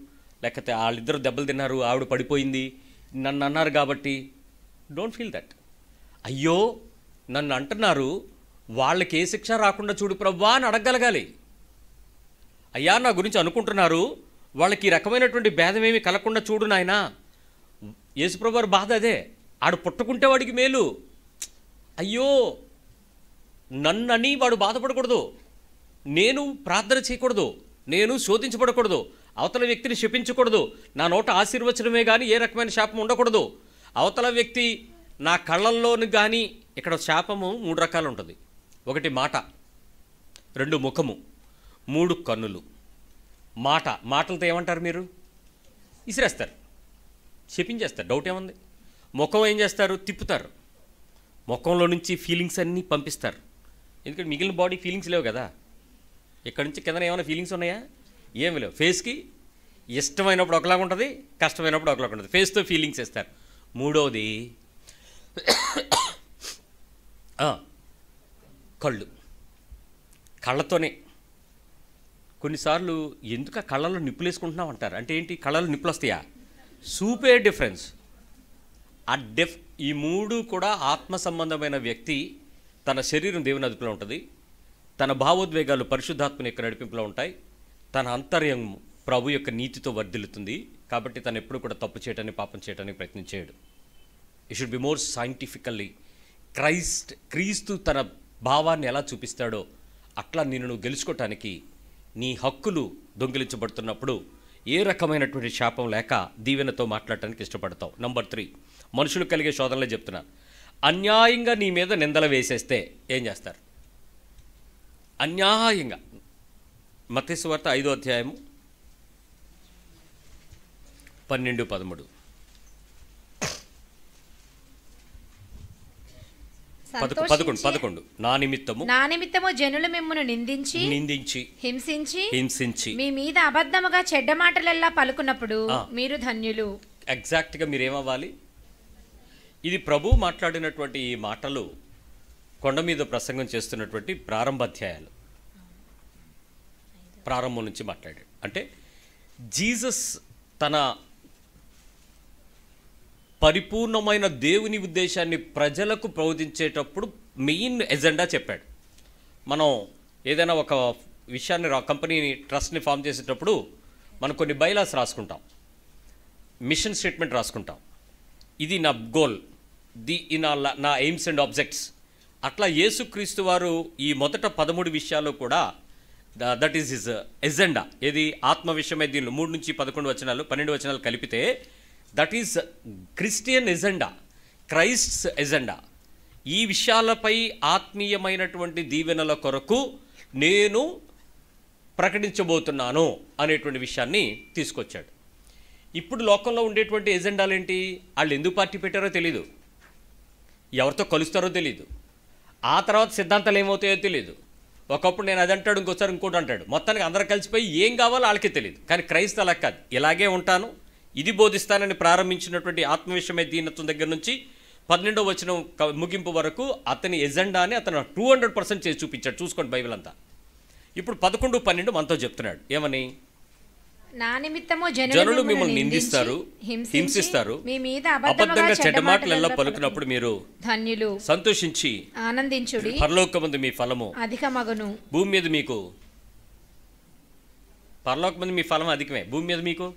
లేకపోతే వాళ్ళిద్దరు దెబ్బలు తిన్నారు, ఆవిడ పడిపోయింది, నన్ను అన్నారు కాబట్టి డోంట్ ఫీల్ దట్. అయ్యో నన్ను అంటున్నారు, వాళ్ళకి ఏ శిక్ష రాకుండా చూడు ప్రభువా అని అడగగలగాలి. అయ్యా నా గురించి అనుకుంటున్నారు, వాళ్ళకి ఈ రకమైనటువంటి భేదమేమి కలగకుండా చూడు నాయనా. యేసుప్రభు వారి బాధ అదే. ఆడు పుట్టుకుంటే వాడికి మేలు. అయ్యో నన్నని వాడు బాధపడకూడదు, నేను ప్రార్థన చేయకూడదు, నేను శోధించబడకూడదు, అవతల వ్యక్తిని శపించకూడదు, నా నోట ఆశీర్వచనమే కానీ ఏ రకమైన శాపం ఉండకూడదు. అవతల వ్యక్తి నా కళ్ళల్లోని కానీ, ఇక్కడ శాపము 3 రకాలు ఉంటుంది. 1 మాట, 2 ముఖము, 3 కన్నులు. మాటలతో ఏమంటారు మీరు? ఇసిరేస్తారు, శపించేస్తారు, డౌట్ ఏముంది? ముఖం ఏం చేస్తారు? తిప్పుతారు, ముఖంలో నుంచి ఫీలింగ్స్ అన్నీ పంపిస్తారు. ఎందుకంటే మిగిలిన బాడీ ఫీలింగ్స్ లేవు కదా. ఇక్కడ నుంచి కింద ఏమైనా ఫీలింగ్స్ ఉన్నాయా? ఏమి లేవు. ఫేస్కి ఇష్టమైనప్పుడు ఒకలాగా ఉంటుంది, కష్టమైనప్పుడు ఒకలాగా ఉంటుంది. ఫేస్తో ఫీలింగ్స్ ఇస్తారు. 3వది కళ్ళతోనే. కొన్నిసార్లు ఎందుకు కళ్ళలో నిప్పులు వేసుకుంటున్నావు అంటారు. అంటే ఏంటి? కళ్ళలో నిప్పులు వస్తాయా? సూపే డిఫరెన్స్. ఈ 3 కూడా ఆత్మ సంబంధమైన వ్యక్తి తన శరీరం దేవుని అదుపులో ఉంటుంది, తన భావోద్వేగాలు పరిశుద్ధాత్మని యొక్క నడిపింపులో ఉంటాయి, తన అంతర్యం ప్రభు యొక్క నీతితో వర్ధిల్లుతుంది. కాబట్టి తను ఎప్పుడు కూడా తప్పు చేయటానికి, పాపం చేయడానికి ప్రయత్నం చేయడు. It should be more scientifically. క్రీస్తు తన భావాన్ని ఎలా చూపిస్తాడో అట్లా నిన్ను గెలుచుకోవటానికి, నీ హక్కులు దొంగిలించబడుతున్నప్పుడు ఏ రకమైనటువంటి శాపం లేక దీవెనతో మాట్లాడటానికి ఇష్టపడతావు. నంబర్ 3, మనుషులు కలిగే శోధనలే చెప్తున్నాను. అన్యాయంగా నీ మీద నిందలు వేసేస్తే ఏం చేస్తారు? అన్యాయంగా. మత్తయి సువార్త 5వ అధ్యాయము 12-13. 11. నా నిమిత్తము జనులు మిమ్మును నిందించి హింసించి మీ మీద అబద్ధముగా చెడ్డ మాటలెల్లా పలుకున్నప్పుడు మీరు ధన్యులు. ఎగ్జాక్ట్గా మీరేమవ్వాలి? ఇది ప్రభు మాట్లాడినటువంటి ఈ మాటలు కొండ మీద ప్రసంగం చేస్తున్నటువంటి ప్రారంభాధ్యాయాలు. ప్రారంభం నుంచి మాట్లాడాడు. అంటే జీసస్ తన పరిపూర్ణమైన దేవుని ఉద్దేశాన్ని ప్రజలకు ప్రబోధించేటప్పుడు మెయిన్ ఎజెండా చెప్పాడు. మనం ఏదైనా ఒక విషయాన్ని కంపెనీని ట్రస్ట్ని ఫామ్ చేసేటప్పుడు మనం కొన్ని బైలాస్ రాసుకుంటాం, మిషన్ స్టేట్మెంట్ రాసుకుంటాం. ఇది నా గోల్, నా ఎయిమ్స్ అండ్ ఆబ్జెక్ట్స్. అట్లా యేసుక్రీస్తు వారు ఈ మొదట 13 విషయాలు కూడా దట్ ఈస్ హిజ్ ఎజెండా. ఏది? ఆత్మ విషయమే. దీనిలో 3 నుంచి 11 వచనాలు 12 వచనాలు కలిపితే that is Christian agenda, Christ's agenda. ఈ విషయాలపై ఆత్మీయమైనటువంటి దీవెనల కొరకు నేను ప్రకటించబోతున్నాను అనేటువంటి విషయాన్ని తీసుకొచ్చాడు. ఇప్పుడు లోకంలో ఉండేటువంటి ఎజెండాలు ఏంటి? వాళ్ళు ఎందుకు పార్టీ పెట్టారో తెలీదు, ఎవరితో కలుస్తారో తెలీదు, ఆ తర్వాత సిద్ధాంతాలు ఏమవుతాయో తెలీదు. ఒకప్పుడు నేను అది అంటాడు, ఇంకోసారి ఇంకోటి అంటాడు. మొత్తానికి అందరూ కలిసిపోయి ఏం కావాలో వాళ్ళకే తెలియదు. కానీ క్రైస్తవ అలా కాదు, ఇలాగే ఉంటాను, ఇది బోధిస్తానని ప్రారంభించినటువంటి ఆత్మవిషయమే దీనత్వం దగ్గర నుంచి 12వ వచనం ముగింపు వరకు అతని ఎజెండాని అతను 200% చేసి చూపించాడు. చూసుకోండి బైబిల్ అంతా. ఇప్పుడు 11, 12 మనతో చెప్తున్నాడు ఏమని? నా నిమిత్తము జనులు మిమ్మల్ని నిందిస్తారు, హింసిస్తారు, అబద్ధంగా చెడ్డ మాటలెల్లా పలుకున్నప్పుడు మీరు ధన్యులు, సంతోషించి ఆనందించుడి, పరలోకమందు మీ ఫలము అధికమగును. భూమి మీద మీకు పరలోకమందు మీ ఫలం అధికమే, భూమి మీద మీకు.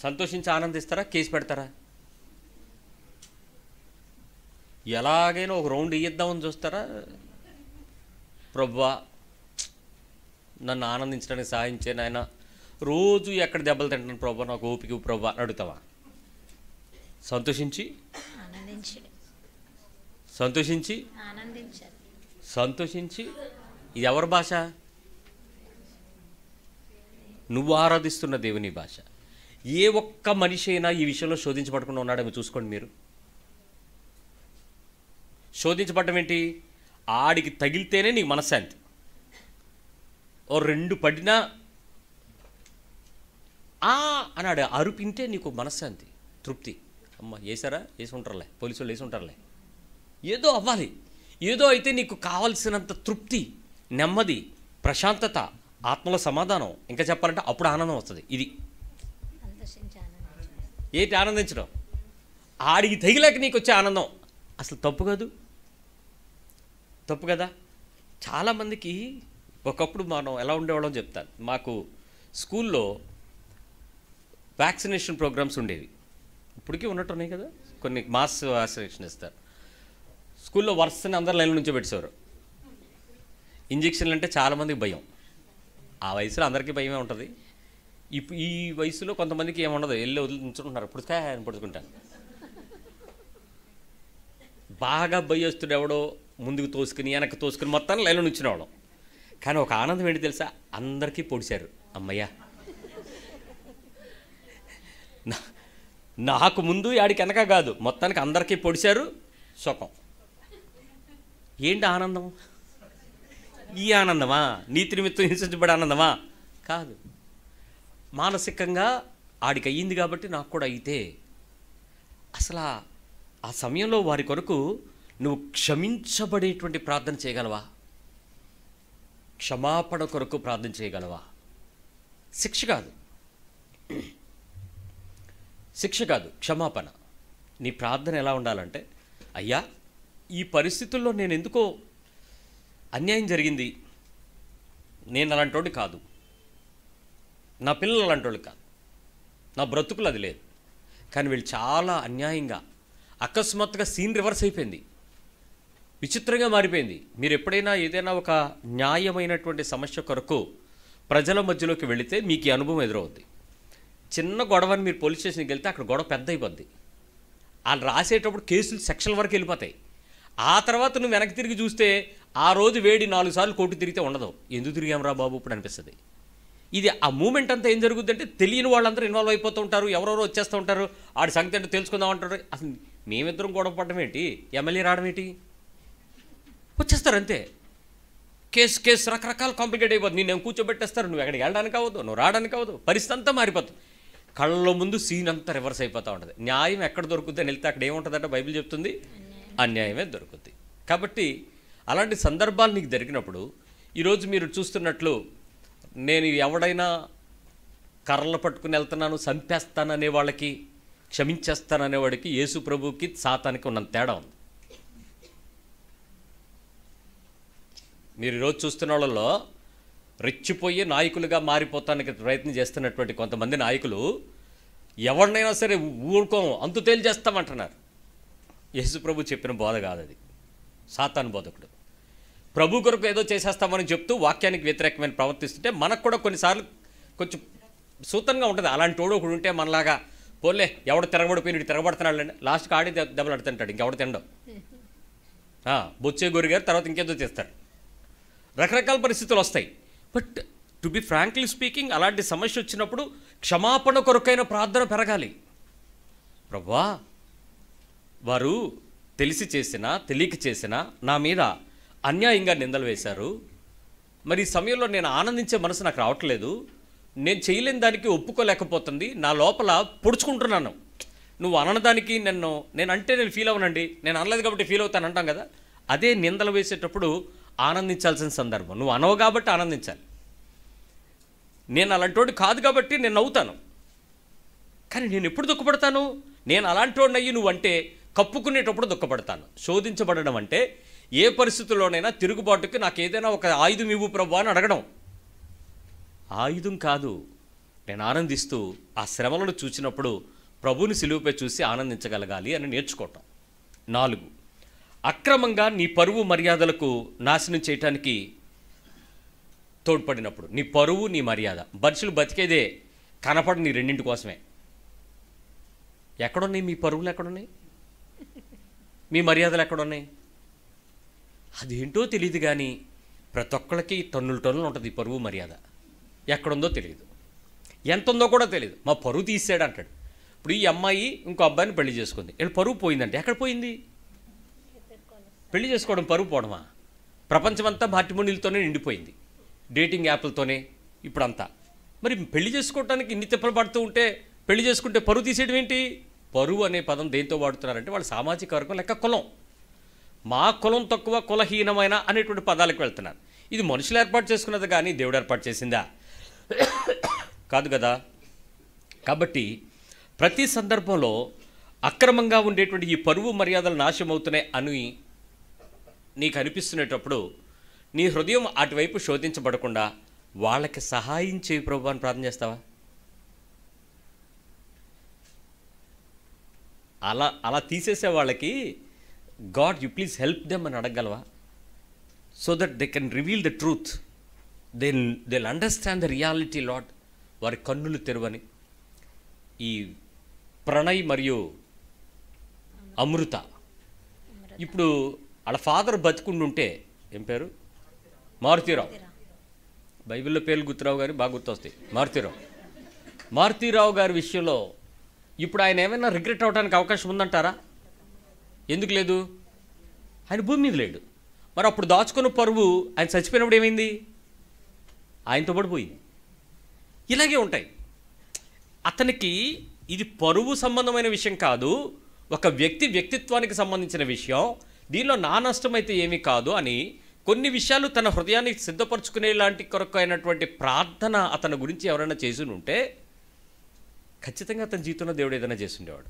సంతోషించి ఆనందిస్తారా? కేసు పెడతారా? ఎలాగైనా ఒక రౌండ్ ఇద్దామని చూస్తారా? ప్రభువా నన్ను ఆనందించడానికి సహాయం చేయను ఆయన, రోజు ఎక్కడ దెబ్బలు తింటాను ప్రభా, నాకు ఓపిక ప్రభా అని అడుగుతావా? సంతోషించి ఇది ఎవరి భాష? నువ్వు ఆరాధిస్తున్న దేవుని భాష. ఏ ఒక్క మనిషి అయినా ఈ విషయంలో శోధించబడకుండా ఉన్నాడేమో చూసుకోండి మీరు. శోధించబడడం ఏంటి? ఆడికి తగిలితేనే నీకు మనశ్శాంతి. ఓ 2 పడినా అన్నాడు అరుపింటే నీకు మనశ్శాంతి, తృప్తి. అమ్మ వేసారా, వేసి ఉంటారులే, పోలీసు వాళ్ళు వేసి ఉంటారులే, ఏదో అవ్వాలి. ఏదో అయితే నీకు కావలసినంత తృప్తి, నెమ్మది, ప్రశాంతత, ఆత్మలో సమాధానం, ఇంకా చెప్పాలంటే అప్పుడు ఆనందం వస్తుంది. ఇది ఏంటి ఆనందించడం? ఆడికి తగిలాక నీకు వచ్చే ఆనందం అసలు తప్పు కాదు, తప్పు కదా. చాలామందికి ఒకప్పుడు మనం ఎలా ఉండేవాళ్ళం చెప్తాను. మాకు స్కూల్లో వ్యాక్సినేషన్ ప్రోగ్రామ్స్ ఉండేవి, ఇప్పటికీ ఉన్నట్టున్నాయి కదా. కొన్ని మాస్ వ్యాక్సినేషన్ ఇస్తారు. స్కూల్లో వరుసని అందరు లైన్ల నుంచో పెట్టేవారు. ఇంజక్షన్లు అంటే చాలామందికి భయం. ఆ వయసులో అందరికీ భయమే ఉంటుంది. ఈ వయసులో కొంతమందికి ఏముండదు, వెళ్ళి వదిలించుకుంటున్నారు, పుడుచుకుంటాను. బాగా భయస్తుడు ఎవడో ముందుకు తోసుకుని వెనక్కి తోసుకుని మొత్తాన్ని లైన్లో నుంచునేవాళ్ళం. కానీ ఒక ఆనందం ఏంటి తెలుసా? అందరికీ పొడిచారు. అమ్మయ్య, నాకు ముందు ఆడికి వెనక కాదు, మొత్తానికి అందరికీ పొడిచారు, సుఖం. ఏంటి ఆనందం? ఈ ఆనందమా? నీతి నిమిత్తం హింసించబడే ఆనందమా? కాదు. మానసికంగా ఆడికి అయ్యింది కాబట్టి నాకు కూడా అయితే. అసలు ఆ సమయంలో వారి కొరకు నువ్వు క్షమించబడేటువంటి ప్రార్థన చేయగలవా? క్షమాపణ కొరకు ప్రార్థన చేయగలవా? శిక్ష కాదు, శిక్ష కాదు, క్షమాపణ. నీ ప్రార్థన ఎలా ఉండాలంటే, అయ్యా ఈ పరిస్థితుల్లో నేను ఎందుకో అన్యాయం జరిగింది, నేను అలాంటోడి కాదు, నా పిల్లలు అలాంటోళ్ళు కాదు, నా బ్రతుకులు అది లేదు, కానీ వీళ్ళు చాలా అన్యాయంగా అకస్మాత్తుగా సీన్ రివర్స్ అయిపోయింది, విచిత్రంగా మారిపోయింది. మీరు ఎప్పుడైనా ఏదైనా ఒక న్యాయమైనటువంటి సమస్య కొరకు ప్రజల మధ్యలోకి వెళితే మీకు ఈ అనుభవం ఎదురవుద్ది. చిన్న గొడవని మీరు పోలీస్ స్టేషన్కి వెళ్తే అక్కడ గొడవ పెద్ద అయిపోద్ది. వాళ్ళు రాసేటప్పుడు కేసులు సెక్షన్ల వరకు వెళ్ళిపోతాయి. ఆ తర్వాత నువ్వు వెనక్కి తిరిగి చూస్తే ఆ రోజు వేడి 4 సార్లు కోర్టు తిరిగితే ఉండదు. ఎందుకు తిరిగామరా బాబు ఇప్పుడు అనిపిస్తుంది. ఇది ఆ మూమెంట్ అంతా ఏం జరుగుద్ది అంటే, తెలియని వాళ్ళందరూ ఇన్వాల్వ్ అయిపోతూ ఉంటారు, ఎవరెవరో వచ్చేస్తూ ఉంటారు, ఆడి సంగతి అంటే తెలుసుకుందాం అంటారు. అసలు మేమిద్దరం గొడవ పడడం ఏంటి, ఎమ్మెల్యే రావడం ఏంటి, వచ్చేస్తారు అంతే. కేసు రకరకాల కాంప్లికేట్ అయిపోతుంది. నేను కూర్చోబెట్టేస్తారు, నువ్వు ఎక్కడికి వెళ్ళడానికి అవ్వదు, నువ్వు రావడానికి అవ్వదు, పరిస్థితి అంతా మారిపోతుంది. కళ్ళ ముందు సీన్ అంతా రివర్స్ అయిపోతూ ఉంటుంది. న్యాయం ఎక్కడ దొరుకుతుంది అని వెళ్తే అక్కడ ఏముంటుందంటే బైబిల్ చెప్తుంది, అన్యాయమే దొరుకుతుంది. కాబట్టి అలాంటి సందర్భాలు నీకు జరిగినప్పుడు, ఈరోజు మీరు చూస్తున్నట్లు నేను ఎవడైనా కర్రలు పట్టుకుని వెళ్తున్నాను, చంపేస్తాననే వాళ్ళకి, క్షమించేస్తాననేవాడికి, యేసు ప్రభువుకి సాతానికి ఉన్నంత తేడా ఉంది. మీరు ఈరోజు చూస్తున్న వాళ్ళలో రెచ్చిపోయి నాయకులుగా మారిపోతానికి ప్రయత్నం చేస్తున్నటువంటి కొంతమంది నాయకులు ఎవరినైనా సరే ఊరుకోం, అంతు తేల్చేస్తామంటున్నారు. యేసు ప్రభు చెప్పిన బోధ కాదు అది, సాతాను బోధకుడు. ప్రభు కొరకు ఏదో చేసేస్తామని చెప్తూ వాక్యానికి వ్యతిరేకమైన ప్రవర్తిస్తుంటే మనకు కూడా కొన్నిసార్లు కొంచెం సూతంగా ఉంటుంది. అలాంటి వాడు ఒకడు ఉంటే మనలాగా పోలే ఎవడు తిరగబడిపోయినట్టు తిరగబడుతున్నాడు, లాస్ట్కి ఆడి దెబ్బలు ఆడుతుంటాడు, ఇంకెవడు తినడం, బొచ్చే గొరిగారు, తర్వాత ఇంకేదో చేస్తారు. రకరకాల పరిస్థితులు వస్తాయి. But to be frankly speaking, అలాంటి సమస్య వచ్చినప్పుడు క్షమాపణ కొరకైన ప్రార్థన పెరగాలి. ప్రభువా, వారు తెలిసి చేసినా తెలియక చేసినా నా మీద అన్యాయంగా నిందలు వేశారు, మరి ఈ సమయంలో నేను ఆనందించే మనసు నాకు రావట్లేదు, నేను చేయలేని దానికి ఒప్పుకోలేకపోతుంది, నా లోపల పొడుచుకుంటున్నాను. నువ్వు అనడానికి నేను ఫీల్ అవ్వనండి, నేను అనలేదు కాబట్టి ఫీల్ అవుతాను అంటాం కదా, అదే నిందలు వేసేటప్పుడు ఆనందించాల్సిన సందర్భం. నువ్వు అనవు కాబట్టి ఆనందించాలి. నేను అలాంటోడు కాదు కాబట్టి నేను నవ్వుతాను, కానీ నేను ఎప్పుడు దుఃఖపడతాను? నేను అలాంటోడిని అయ్యి నువ్వంటే కప్పుకునేటప్పుడు దుఃఖపడతాను. శోధించబడడం అంటే ఏ పరిస్థితుల్లోనైనా తిరుగుబాటుకి నాకు ఏదైనా ఒక ఆయుధం ఇవ్వు ప్రభువా అని అడగడం. ఆయుధం కాదు, నేను ఆనందిస్తూ ఆ శ్రమలను చూసినప్పుడు ప్రభువుని సిలువపై చూసి ఆనందించగలగాలి అని నేర్చుకోవటం. 4, అక్రమంగా నీ పరువు మర్యాదలకు నాశనం చేయటానికి తోడ్పడినప్పుడు. నీ పరువు, నీ మర్యాద, మనుషులు బతికేదే కనపడి నీ రెండింటి కోసమే. ఎక్కడున్నాయి మీ పరువులు? ఎక్కడున్నాయి మీ మర్యాదలు? ఎక్కడున్నాయి? అదేంటో తెలియదు, కానీ ప్రతి ఒక్కళ్ళకి టన్నులు ఉంటుంది ఈ పరువు మర్యాద. ఎక్కడుందో తెలియదు, ఎంత ఉందో కూడా తెలియదు. మా పరువు తీసాడు అంటాడు. ఇప్పుడు ఈ అమ్మాయి ఇంకో అబ్బాయిని పెళ్లి చేసుకుంది, వీళ్ళు పరువు పోయిందంటే ఎక్కడ పోయింది? పెళ్లి చేసుకోవడం పరువు పోవడమా? ప్రపంచమంతా మ్యాట్రిమోనీలతోనే నిండిపోయింది, డేటింగ్ యాప్లతోనే ఇప్పుడంతా. మరి పెళ్లి చేసుకోవడానికి ఇన్ని తిప్పలు పడుతూ ఉంటే పెళ్లి చేసుకుంటే పరువు తీసేయడం ఏంటి? పరువు అనే పదం దేంతో వాడుతున్నారంటే వాళ్ళ సామాజిక వర్గం లెక్క కులం. మా కులం తక్కువ, కులహీనమైన అనేటువంటి పదాలకు వెళ్తున్నారు. ఇది మనుషులు ఏర్పాటు చేసుకున్నది కానీ దేవుడు ఏర్పాటు చేసిందా? కాదు కదా. కాబట్టి ప్రతి సందర్భంలో అక్రమంగా ఉండేటువంటి ఈ పరువు మర్యాదలు నాశనం అవుతున్నాయి అని నీకు అనిపిస్తున్నప్పుడు నీ హృదయం అటువైపు శోధించబడకుండా వాళ్ళకి సహాయం చేయి ప్రభు అని ప్రార్థన చేస్తావా? అలా తీసేసే వాళ్ళకి God you please help them అని అడగగలవా? So that they can reveal the truth, they understand the reality lot. వారి కన్నులు తెరవని. ఈ ప్రణయ్ మరియు అమృత ఇప్పుడు వాళ్ళ ఫాదర్ బతుకుండుంటే, ఏం పేరు? మారుతీరావు. బైబిల్లో పేర్లు గుర్తురావు గారి బాగా గుర్తొస్తాయి. మారుతీరావు గారి విషయంలో ఇప్పుడు ఆయన ఏమైనా రిగ్రెట్ అవడానికి అవకాశం ఉందంటారా? ఎందుకు లేదు? ఆయన భూమి మీద లేడు. మరి అప్పుడు దాచుకున్న పరువు ఆయన చచ్చిపోయినప్పుడు ఏమైంది? ఆయనతో పడిపోయింది. ఇలాగే ఉంటాయి. అతనికి ఇది పరువు సంబంధమైన విషయం కాదు, ఒక వ్యక్తిత్వానికి సంబంధించిన విషయం. దీనిలో నా నష్టం అయితే ఏమీ కాదు అని కొన్ని విషయాలు తన హృదయాన్ని సిద్ధపరచుకునే లాంటి కొరకు అయినటువంటి ప్రార్థన అతని గురించి ఎవరైనా చేసి ఉంటే ఖచ్చితంగా అతని జీవితంలో దేవుడు ఏదైనా చేసి ఉండేవాడు.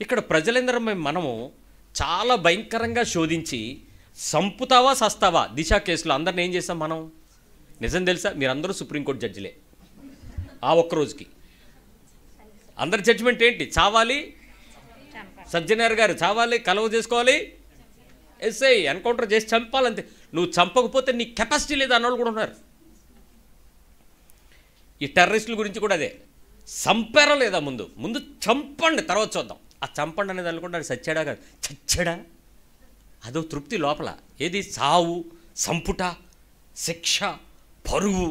ఇక్కడ ప్రజలందరం మనము చాలా భయంకరంగా శోధించి సంపుతావా సస్తావా దిశ కేసులో అందరిని ఏం చేస్తాం మనం? నిజం తెలుసా, మీరందరూ సుప్రీంకోర్టు జడ్జిలే. ఆ ఒక్కరోజుకి అందరి జడ్జిమెంట్ ఏంటి? చావాలి, సజ్జనార్ గారు చావాలి, కలవ చేసుకోవాలి, ఎస్ఐ ఎన్కౌంటర్ చేసి చంపాలంతే. నువ్వు చంపకపోతే నీ కెపాసిటీ లేదు అన్నోళ్ళు కూడా ఉన్నారు. ఈ టెర్రరిస్టుల గురించి కూడా అదే. చంపారా లేదా? ముందు చంపండి, తర్వాత చూద్దాం. ఆ చంపండి అనేది అనుకుంటే సచ్చాడా కాదు, చచ్చాడా అదో తృప్తి లోపల. ఏది? సావు, సంపుట, శిక్ష, పరువు.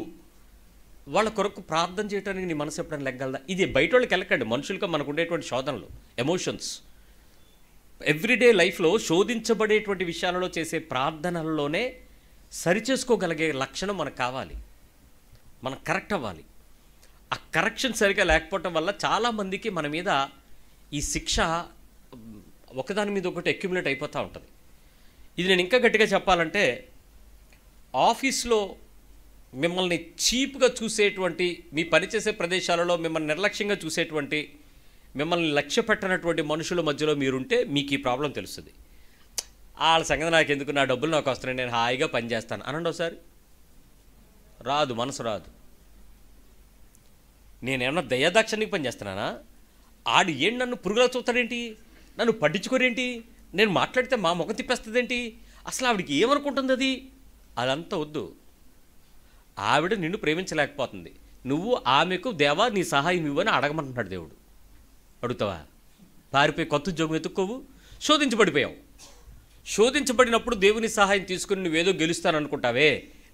వాళ్ళ కొరకు ప్రార్థన చేయడానికి నీ మనసు ఎప్పుడైనా లెగ్గలదా? ఇది బయట వాళ్ళకి వెళ్ళకండి, మనుషులుగా మనకు ఉండేటువంటి శోధనలు, ఎమోషన్స్. ఎవ్రీడే లైఫ్లో శోధించబడేటువంటి విషయాలలో చేసే ప్రార్థనల్లోనే సరిచేసుకోగలిగే లక్షణం మనకు కావాలి. మనం కరెక్ట్ అవ్వాలి. ఆ కరెక్షన్ సరిగా లేకపోవటం వల్ల చాలామందికి మన మీద ఈ శిక్ష ఒకదాని మీద ఒకటి అక్యుములేట్ అయిపోతూ ఉంటుంది. ఇది నేను ఇంకా గట్టిగా చెప్పాలంటే, ఆఫీస్లో మిమ్మల్ని చీప్గా చూసేటువంటి, మీ పనిచేసే ప్రదేశాలలో మిమ్మల్ని నిర్లక్ష్యంగా చూసేటువంటి, మిమ్మల్ని లక్ష్య పెట్టనటువంటి మనుషుల మధ్యలో మీరుంటే మీకు ఈ ప్రాబ్లం తెలుస్తుంది. వాళ్ళ సంగతి నాకు ఎందుకు, నా డబ్బులు నాకు వస్తున్నాయి, నేను హాయిగా పనిచేస్తాను అనండి. ఒకసారి రాదు, మనసు రాదు. నేనేమన్నా దయాదాక్షణ్యకి పనిచేస్తున్నానా? ఆడు ఏంటి నన్ను పురుగులా చూస్తాడేంటి, నన్ను పట్టించుకోరేంటి, నేను మాట్లాడితే మా ముఖం తిప్పేస్తుందేంటి, అసలు ఆవిడికి ఏమనుకుంటుంది అది? అదంతా వద్దు. ఆవిడ నిన్ను ప్రేమించలేకపోతుంది, నువ్వు ఆమెకు దేవా నీ సహాయం ఇవ్వని అడగమంటున్నాడు దేవుడు. అడుగుతావా? పారిపోయి కొత్త ఉద్యోగం ఎత్తుక్కోవు. శోధించబడిపోయావు. శోధించబడినప్పుడు దేవుని సహాయం తీసుకుని నువ్వేదో గెలుస్తాననుకుంటావే,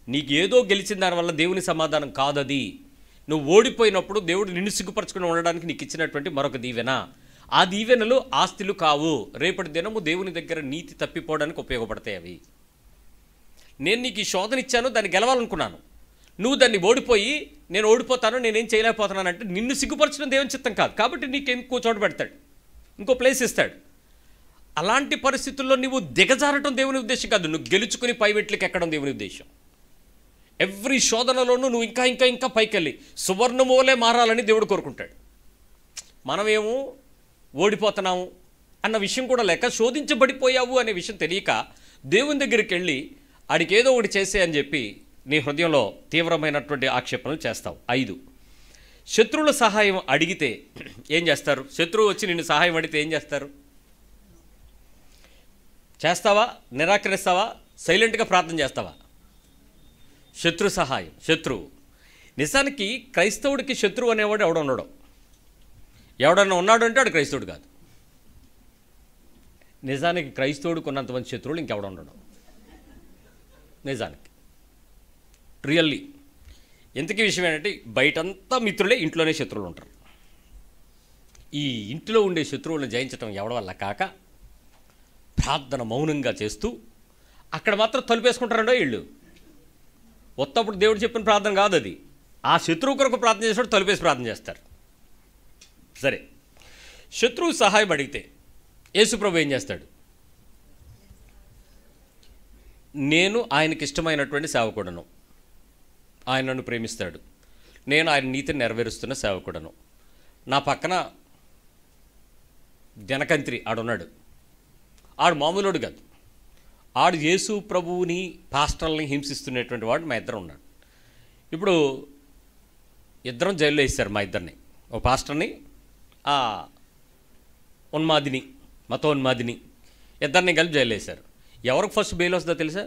నీకు ఏదో గెలిచిన దానివల్ల దేవుని సమాధానం కాదది. నువ్వు ఓడిపోయినప్పుడు దేవుడు నిన్ను సిగ్గుపరచుకుని ఉండడానికి నీకు ఇచ్చినటువంటి మరొక దీవెన. ఆ దీవెనలు ఆస్తులు కావు. రేపటి దినము దేవుని దగ్గర నీతి తప్పిపోవడానికి ఉపయోగపడతాయి అవి. నేను నీకు ఈ శోధన ఇచ్చాను, దాన్ని గెలవాలనుకున్నాను. నువ్వు దాన్ని ఓడిపోయి నేను ఓడిపోతాను, నేనేం చేయలేకపోతున్నాను అంటే నిన్ను సిగ్గుపరచడం దేవుని చిత్తం కాదు. కాబట్టి నీకు ఇంకో చోట పెడతాడు, ఇంకో ప్లేస్ ఇస్తాడు. అలాంటి పరిస్థితుల్లో నువ్వు దిగజారటం దేవుని ఉద్దేశం కాదు, నువ్వు గెలుచుకుని పైవెట్లకి ఎక్కడం దేవుని ఉద్దేశం. ఎవ్రీ శోధనలోనూ నువ్వు ఇంకా ఇంకా ఇంకా పైకెళ్ళి సువర్ణమూలే మారాలని దేవుడు కోరుకుంటాడు. మనమేమో ఓడిపోతున్నాము అన్న విషయం కూడా లేక, శోధించబడిపోయావు అనే విషయం తెలియక దేవుని దగ్గరికి వెళ్ళి ఆడికి ఏదో ఒకటి చేసే అని చెప్పి నీ హృదయంలో తీవ్రమైనటువంటి ఆక్షేపణలు చేస్తావు. 5, శత్రువుల సహాయం అడిగితే ఏం చేస్తారు? శత్రువు వచ్చి నిన్ను సహాయం అడిగితే ఏం చేస్తారు? చేస్తావా? నిరాకరిస్తావా? సైలెంట్గా ప్రార్థన చేస్తావా? శత్రు సహాయం. శత్రువు నిజానికి క్రైస్తవుడికి శత్రువు అనేవాడు ఎవడున్నాడు? ఎవడన్నా ఉన్నాడు అంటే వాడు క్రైస్తవుడు కాదు. నిజానికి క్రైస్తవుడికి ఉన్నంతమంది శత్రువులు ఇంకెవడ ఉండడం నిజానికి, రియల్లీ. ఇంతకీ విషయం ఏంటంటే, బయటంతా మిత్రులే, ఇంట్లోనే శత్రువులు ఉంటారు. ఈ ఇంట్లో ఉండే శత్రువులను జయించడం ఎవడ వల్ల కాక ప్రార్థన మౌనంగా చేస్తూ అక్కడ మాత్రం తలుపేసుకుంటారండో వీళ్ళు. ఒత్తప్పుడు దేవుడు చెప్పిన ప్రార్థన కాదు అది. ఆ శత్రువు కొరకు ప్రార్థన చేసినప్పుడు తలుపేసి ప్రార్థన చేస్తారు. సరే, శత్రువు సహాయం అడిగితే యేసుప్రభు ఏం చేస్తాడు? నేను ఆయనకి ఇష్టమైనటువంటి సేవకుడను, ఆయన నన్ను ప్రేమిస్తాడు, నేను ఆయన నీతిని నెరవేరుస్తున్న సేవకుడను, నా పక్కన జనకంత్రి ఆడున్నాడు, ఆడు మామూలుడు కాదు, ఆడు యేసు ప్రభువుని పాస్టర్ని హింసిస్తున్నటువంటి వాడు మా ఇద్దరం ఉన్నాడు. ఇప్పుడు ఇద్దరం జైల్లో వేస్తారు మా ఇద్దరిని, ఓ పాస్టర్ని ఆ ఉన్మాదిని మతోన్మాదిని ఇద్దరిని కలిపి జైలు వేశారు. ఎవరికి ఫస్ట్ బెయిల్ వస్తుందో తెలుసా?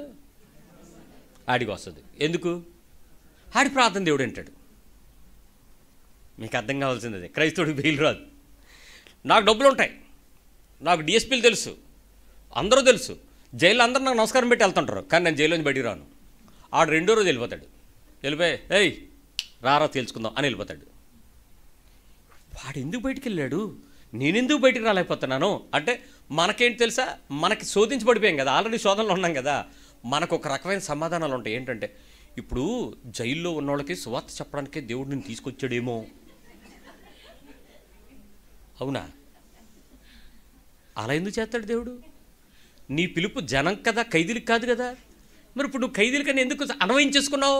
ఆడికి వస్తుంది. ఎందుకు? ఆడి ప్రార్థన దేవుడు అంటాడు. మీకు అర్థం కావాల్సింది అదే. క్రైస్తవుడికి బెయిల్ రాదు. నాకు డబ్బులు ఉంటాయి, నాకు డిఎస్పీలు తెలుసు, అందరూ తెలుసు, జైల్లో అందరూ నాకు నమస్కారం పెట్టి వెళ్తుంటారు, కానీ నేను జైల్లోంచి బయటికి రాను. ఆడు రెండో రోజు వెళ్ళిపోతాడు. వెళ్ళిపోయి ఏయ్ రారా తేల్చుకుందాం అని వెళ్ళిపోతాడు. వాడు ఎందుకు బయటికి వెళ్ళాడు, నేనెందుకు బయటికి రాలేకపోతున్నాను అంటే మనకేంటి తెలుసా? మనకి శోధించి పడిపోయాం కదా, ఆల్రెడీ శోధనలో ఉన్నాం కదా. మనకు ఒక రకమైన సమాధానాలు ఉంటాయి. ఏంటంటే ఇప్పుడు జైల్లో ఉన్న వాళ్ళకి సువార్త చెప్పడానికే దేవుడు నేను తీసుకొచ్చాడేమో. అవునా? అలా ఎందుకు చేస్తాడు దేవుడు? నీ పిలుపు జనం కదా, ఖైదీలకు కాదు కదా. మరి ఇప్పుడు నువ్వు ఖైదీలకని ఎందుకు అన్వయించేసుకున్నావు?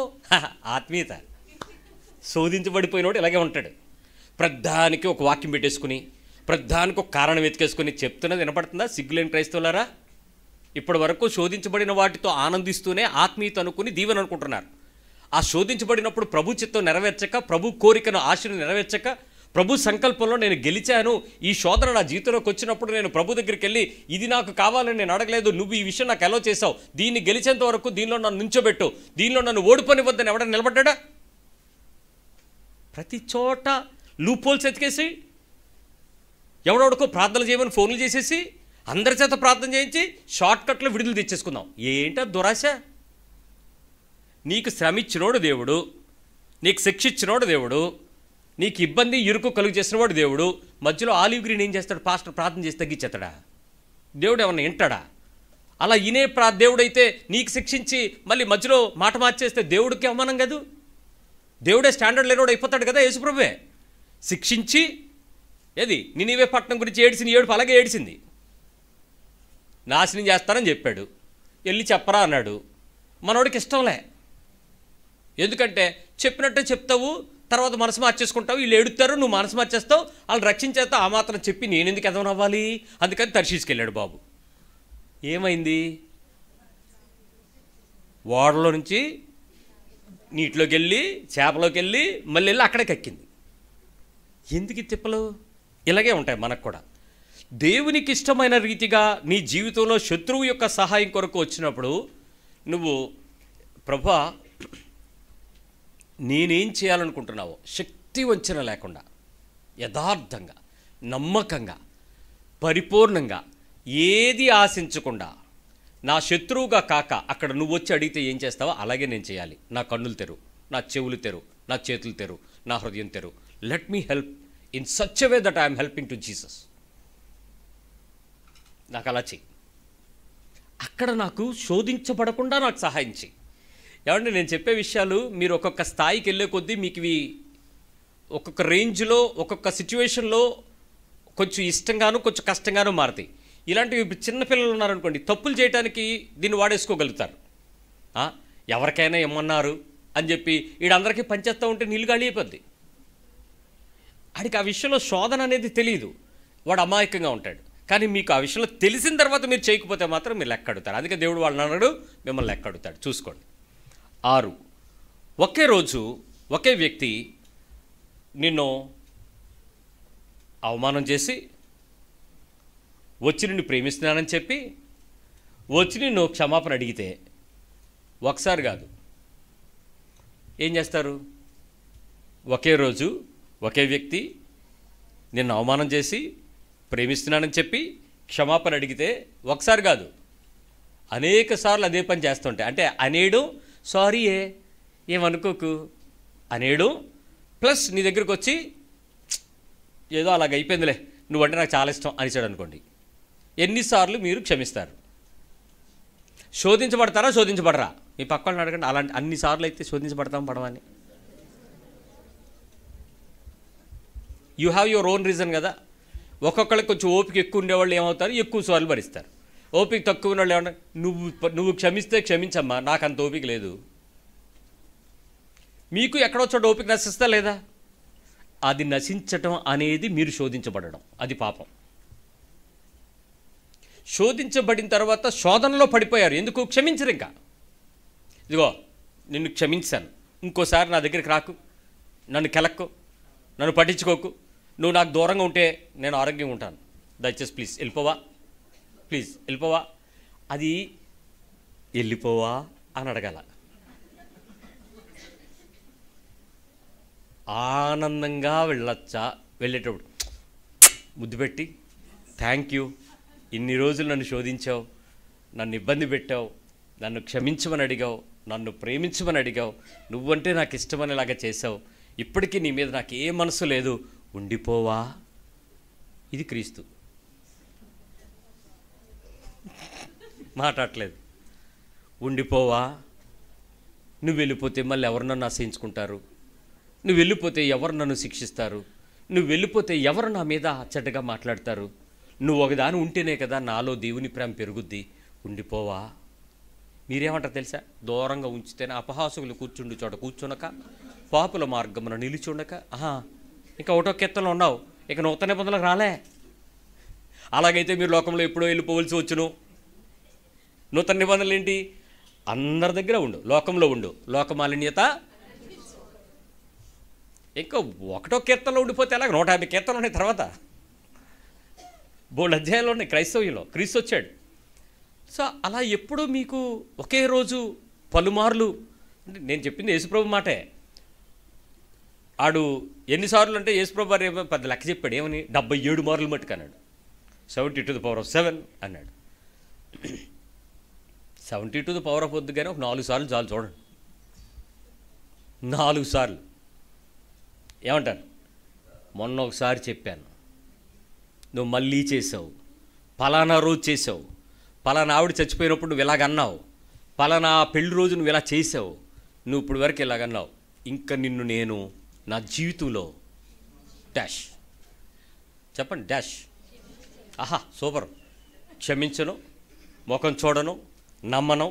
ఆత్మీయత. శోధించబడిపోయినోడు ఇలాగే ఉంటాడు. ప్రధానికి ఒక వాక్యం పెట్టేసుకుని, ప్రధానికి ఒక కారణం వెతికేసుకుని చెప్తున్నది వినపడుతుందా? సిగ్గులేని క్రైస్తవులారా, ఇప్పటి వరకు శోధించబడిన వాటితో ఆనందిస్తూనే ఆత్మీయత అనుకుని దీవెన అనుకుంటున్నారు. ఆ శోధించబడినప్పుడు ప్రభు చిత్తం నెరవేర్చక, ప్రభు కోరికను ఆశను నెరవేర్చక, ప్రభు సంకల్పంలో నేను గెలిచాను, ఈ శోధన నా జీవితంలోకి వచ్చినప్పుడు నేను ప్రభు దగ్గరికి వెళ్ళి ఇది నాకు కావాలని నేను అడగలేదు, నువ్వు ఈ విషయం నాకు ఎలా చేసావు, దీన్ని గెలిచేంత వరకు దీనిలో నన్ను నుంచోబెట్టు, దీనిలో నన్ను ఓడిపోనివద్దని ఎవడన్నా నిలబడ్డా? ప్రతి చోట లూపోల్స్ ఎతికేసి ఎవడెవడికో ప్రార్థనలు చేయమని ఫోన్లు చేసేసి అందరి చేత ప్రార్థన చేయించి షార్ట్కట్లో విడుదల తెచ్చేసుకుందాం. ఏంటో దురాశ. నీకు శ్రమ ఇచ్చినోడు దేవుడు, నీకు శిక్ష ఇచ్చినోడు దేవుడు, నీకు ఇబ్బంది ఇరుకు కలుగు చేసినవాడు దేవుడు. మధ్యలో ఆలివ్ గ్రీన్ ఏం చేస్తాడు? పాస్టర్ ప్రార్థన చేసి తగ్గించేస్తాడా? దేవుడు ఏమన్నా వింటాడా? అలా ఇనే దేవుడైతే నీకు శిక్షించి మళ్ళీ మధ్యలో మాట మార్చేస్తే దేవుడికి అవమానం కాదు? దేవుడే స్టాండర్డ్ లేనోడు అయిపోతాడు కదా. యేసుప్రభువే శిక్షించి ఏది నినివే పట్టణం గురించి ఏడిసిన ఏడుపు అలాగే ఏడిసింది. నాశనం చేస్తానని చెప్పాడు, వెళ్ళి చెప్పరా అన్నాడు. మనోడికి ఇష్టంలే. ఎందుకంటే చెప్పినట్టే చెప్తావు, తర్వాత మనసు మార్చేసుకుంటావు, వీళ్ళు ఏడుతారు, నువ్వు మనసు మార్చేస్తావు, వాళ్ళు రక్షించేస్తావు. ఆ మాత్రం చెప్పి నేనెందుకు ఎదవనవ్వాలి? అందుకని తర్షీస్కి వెళ్ళాడు బాబు. ఏమైంది? ఓడలో నుంచి నీటిలోకి వెళ్ళి చేపలోకి వెళ్ళి మళ్ళీ వెళ్ళి అక్కడే కక్కింది. ఎందుకు తిప్పలు? ఇలాగే ఉంటాయి మనకు కూడా. దేవునికి ఇష్టమైన రీతిగా నీ జీవితంలో శత్రువు యొక్క సహాయం కొరకు వచ్చినప్పుడు నువ్వు ప్రభా నేనేం చేయాలనుకుంటున్నావో శక్తి వంచన లేకుండా యథార్థంగా నమ్మకంగా పరిపూర్ణంగా ఏది ఆశించకుండా నా శత్రువుగా కాక అక్కడ నువ్వు వచ్చి అడిగితే ఏం చేస్తావో అలాగే నేను చేయాలి. నా కన్నులు తెరు, నా చెవులు తెరు, నా చేతులు తెరు, నా హృదయం తెరు. Let me help in such a way that I'm helping to Jesus. నాకు అలా చెయ్యి. అక్కడ నాకు శోధించబడకుండా నాకు సహాయం చెయ్యి. ఏమంటే నేను చెప్పే విషయాలు మీరు ఒక్కొక్క స్థాయికి వెళ్ళే కొద్దీ మీకు ఇవి ఒక్కొక్క రేంజ్లో ఒక్కొక్క సిచ్యువేషన్లో కొంచెం ఇష్టంగాను కొంచెం కష్టంగాను మారుతాయి. ఇలాంటివి చిన్నపిల్లలు ఉన్నారనుకోండి, తప్పులు చేయడానికి దీన్ని వాడేసుకోగలుగుతారు. ఎవరికైనా ఏమన్నారు అని చెప్పి వీడందరికీ పనిచేస్తూ ఉంటే నీళ్ళు గాలి అయిపోద్ది. వాడికి ఆ విషయంలో శోధన అనేది తెలియదు, వాడు అమాయకంగా ఉంటాడు. కానీ మీకు ఆ విషయంలో తెలిసిన తర్వాత మీరు చేయకపోతే మాత్రం మీరు లెక్క అడుగుతారు. అందుకే దేవుడు వాళ్ళని అన్నాడు, మిమ్మల్ని లెక్క అడుగుతాడు. చూసుకోండి. 6 ఒకే రోజు ఒకే వ్యక్తి నిన్ను అవమానం చేసి వచ్చి నిన్ను ప్రేమిస్తున్నానని చెప్పి వచ్చి నిన్ను క్షమాపణ అడిగితే ఒకసారి కాదు ఏం చేస్తారు? ఒకే రోజు ఒకే వ్యక్తి నిన్ను అవమానం చేసి ప్రేమిస్తున్నానని చెప్పి క్షమాపణ అడిగితే ఒకసారి కాదు అనేక సార్లు అదే పని చేస్తుంటే, అంటే అనేయడం, సారీ ఏమనుకోకు అనేయడం, ప్లస్ నీ దగ్గరికి వచ్చి ఏదో అలాగ అయిపోయిందిలే నువ్వంటే నాకు చాలా ఇష్టం అనిచాడు అనుకోండి. ఎన్నిసార్లు మీరు క్షమిస్తారు? శోధించబడతారా, శోధించబడరా? మీ పక్కన అడగండి, అలాంటి అన్నిసార్లు అయితే శోధించబడతాం పడమని. You have your own reason కదా. ఒక్కొక్కరికి కొంచెం ఓపిక ఎక్కువ ఉండేవాళ్ళు ఏమవుతారు, ఎక్కువ సార్లు భరిస్తారు. ఓపిక తక్కువ ఉన్నవాళ్ళు ఏమన్నా, నువ్వు క్షమిస్తే క్షమించమ్మా, నాకు అంత ఓపిక లేదు. మీకు ఎక్కడో చోట ఓపిక నశిస్తా లేదా? అది నశించటం అనేది మీరు శోధించబడడం, అది పాపం. శోధించబడిన తర్వాత శోధనలో పడిపోయారు, ఎందుకు? క్షమించరు. ఇంకా ఇదిగో నిన్ను క్షమించాను, ఇంకోసారి నా దగ్గరికి రాకు, నన్ను కెలక్కు, నన్ను పట్టించుకోకు, నువ్వు నాకు దూరంగా ఉంటే నేను ఆరోగ్యంగా ఉంటాను, దయచేసి ప్లీజ్ వెళ్ళిపోవా, ప్లీజ్ వెళ్ళిపోవా. అది వెళ్ళిపోవా అని అడగాల. ఆనందంగా వెళ్ళొచ్చా? వెళ్ళేటప్పుడు ముద్దు పెట్టి, థ్యాంక్ యూ, ఇన్ని రోజులు నన్ను శోధించావు, నన్ను ఇబ్బంది పెట్టావు, నన్ను క్షమించమని అడిగావు, నన్ను ప్రేమించమని అడిగావు, నువ్వంటే నాకు ఇష్టమనేలాగా చేసావు, ఇప్పటికీ నీ మీద నాకు ఏ మనసు లేదు, ఉండిపోవా. ఇది క్రీస్తు. మాట్లాడలేదు. ఉండిపోవా. నువ్వు వెళ్ళిపోతే మళ్ళీ ఎవరు నన్ను ఆశ్రయించుకుంటారు? నువ్వు వెళ్ళిపోతే ఎవరు నన్ను శిక్షిస్తారు? నువ్వు వెళ్ళిపోతే ఎవరు నా మీద చెడ్డగా మాట్లాడతారు? నువ్వు ఒకదాని ఉంటేనే కదా నాలో దేవుని ప్రేమ పెరుగుద్ది. ఉండిపోవా. మీరేమంటారు తెలుసా? దూరంగా ఉంచితేనే అపహాసుకులు కూర్చుండు చోట కూర్చునక, పాపుల మార్గమున నిలుచుండక. ఇంకా ఒకటో కీర్తనలో ఉన్నావు, ఇక నూతన నిబంధనలకు రాలే. అలాగైతే మీరు లోకంలో ఎప్పుడో వెళ్ళిపోవలసి వచ్చును. నూతన నిబంధనలు ఏంటి? అందరి దగ్గర ఉండు, లోకంలో ఉండు, లోకమాలిన్యత. ఇంకా ఒకటో కీర్తనలో ఉండిపోతే అలాగ 150 కీర్తనలు ఉన్నాయి. తర్వాత బోల్డ్ అధ్యాయంలో ఉన్నాయి క్రైస్తవ్యంలో. క్రీస్తు వచ్చాడు. సో అలా ఎప్పుడూ మీకు ఒకే రోజు పలుమార్లు, అంటే నేను చెప్పింది యేసుప్రభు మాటే. ఆడు ఎన్నిసార్లు అంటే యేసుప్రభు వారు ఏమో పెద్ద లెక్క చెప్పాడు. ఏమని? 77 మార్లు మట్టుకు అన్నాడు. 70⁻7 అన్నాడు. 70⁻4 వద్దు కానీ ఒక 4 సార్లు చాలు. చూడండి, 4 సార్లు. ఏమంటాను? మొన్న ఒకసారి చెప్పాను, నువ్వు మళ్ళీ చేసావు, పలానా రోజు చేసావు, పలానా ఆవిడ చచ్చిపోయినప్పుడు నువ్వు ఇలాగన్నావు, పలానా పెళ్లి రోజు నువ్వు ఇలా చేసావు, నువ్వు ఇప్పుడు వరకు ఇలాగన్నావు, ఇంకా నిన్ను నేను నా జీవితంలో డాష్ చెప్పండి, డాష్. ఆహా, సూపర్. క్షమించను, ముఖం చూడను, నమ్మను.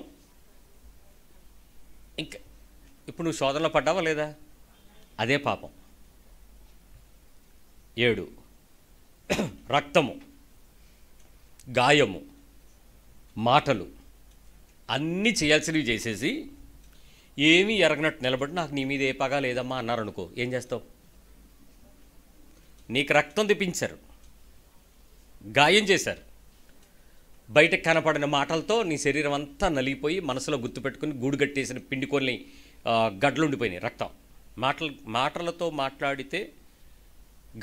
ఇంకా ఇప్పుడు నువ్వు శోధనలో పడ్డావా లేదా? అదే పాపం. 7 రక్తము, గాయము, మాటలు అన్నీ చేయాల్సినవి చేసేసి ఏమీ ఎరగనట్టు నిలబడి నాకు నీ మీద ఏ పగా లేదమ్మా అన్నారనుకో, ఏం చేస్తావు? నీకు రక్తం తెప్పించారు, గాయం చేశారు, బయటకు కనపడిన మాటలతో నీ శరీరం అంతా నలిగిపోయి మనసులో గుర్తుపెట్టుకుని గూడు కట్టేసిన పిండికొని గడ్డలు ఉండిపోయినాయి. రక్తం మాటలతో మాట్లాడితే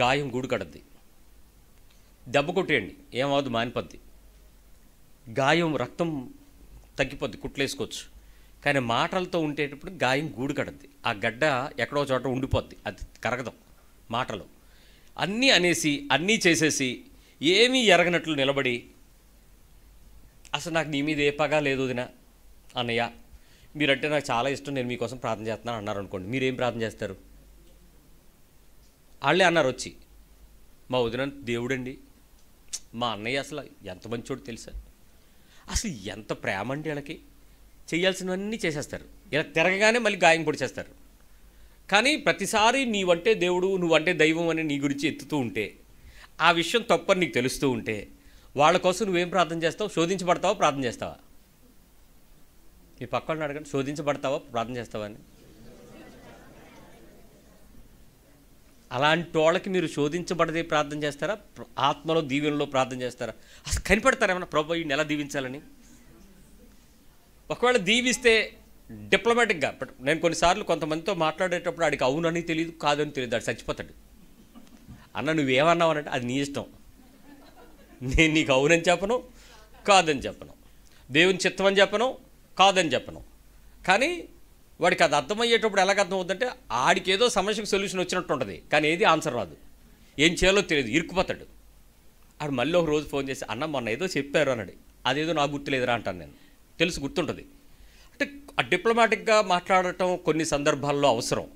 గాయం గూడు కడద్ది. దెబ్బ కొట్టేయండి, ఏమవద్దు, మానిపోద్ది. గాయం రక్తం తగ్గిపోద్ది, కుట్లేసుకోవచ్చు. కానీ మాటలతో ఉండేటప్పుడు గాయం గూడు కడద్ది. ఆ గడ్డ ఎక్కడో చోట ఉండిపోద్ది, అది కరగదు. మాటలు అన్నీ అనేసి అన్నీ చేసేసి ఏమీ ఎరగనట్లు నిలబడి, అసలు నాకు నీ మీద ఏ పగా లేదు వదినా, అన్నయ్య మీరంటే నాకు చాలా ఇష్టం, నేను మీకోసం ప్రార్థన చేస్తున్నాను అన్నారు అనుకోండి. మీరేం ప్రార్థన చేస్తారు? వాళ్ళే అన్నారు వచ్చి, మా వదిన దేవుడండి, మా అన్నయ్య అసలు ఎంత మంచోడు తెలుసా, అసలు ఎంత ప్రేమ అండి వీళ్ళకి, చేయాల్సినవన్నీ చేసేస్తారు. ఇలా తిరగగానే మళ్ళీ గాయం పొడిచేస్తారు. కానీ ప్రతిసారి నీవంటే దేవుడు, నువ్వంటే దైవం అని నీ గురించి ఎత్తుతూ ఉంటే, ఆ విషయం తప్పని నీకు తెలుస్తూ ఉంటే, వాళ్ళ కోసం నువ్వేం ప్రార్థన చేస్తావు? శోధించబడతావా, ప్రార్థన చేస్తావా? ఈ పక్కన అడగండి, శోధించబడతావా, ప్రార్థన చేస్తావా అని. అలాంటి వాళ్ళకి మీరు శోధించబడదే ప్రార్థన చేస్తారా, ఆత్మలో దీవెనలో ప్రార్థన చేస్తారా? అసలు కనిపెడతారా ఏమన్నా ప్రభు ఈయన ఎలా దీవించాలని? ఒకవేళ దీవిస్తే డిప్లొమాటిక్గా, బట్ నేను కొన్నిసార్లు కొంతమందితో మాట్లాడేటప్పుడు ఆడికి అవునని తెలియదు, కాదని తెలియదు, ఆడు చచ్చిపోతాడు. అన్న నువ్వేమన్నావు అనంటే అది నీ ఇష్టం, నేను నీకు అవునని చెప్పను, కాదని చెప్పను, దేవుని చిత్తం అని చెప్పను, కాదని చెప్పను. కానీ వాడికి అది అర్థమయ్యేటప్పుడు ఎలాగ అర్థం అవుతుందంటే, ఆడికి ఏదో సమస్యకు సొల్యూషన్ వచ్చినట్టు ఉంటుంది, కానీ ఏది ఆన్సర్ రాదు, ఏం చేయాలో తెలియదు, ఇరుక్కుపోతాడు. ఆడు మళ్ళీ ఒక రోజు ఫోన్ చేసి, అన్న మొన్న ఏదో చెప్పారు అన్నాడు. అదేదో నాకు గుర్తులేదురా అంటాను నేను. తెలుసు, గుర్తుంటుంది. అంటే ఆ డిప్లొమాటిక్గా మాట్లాడటం కొన్ని సందర్భాల్లో అవసరం.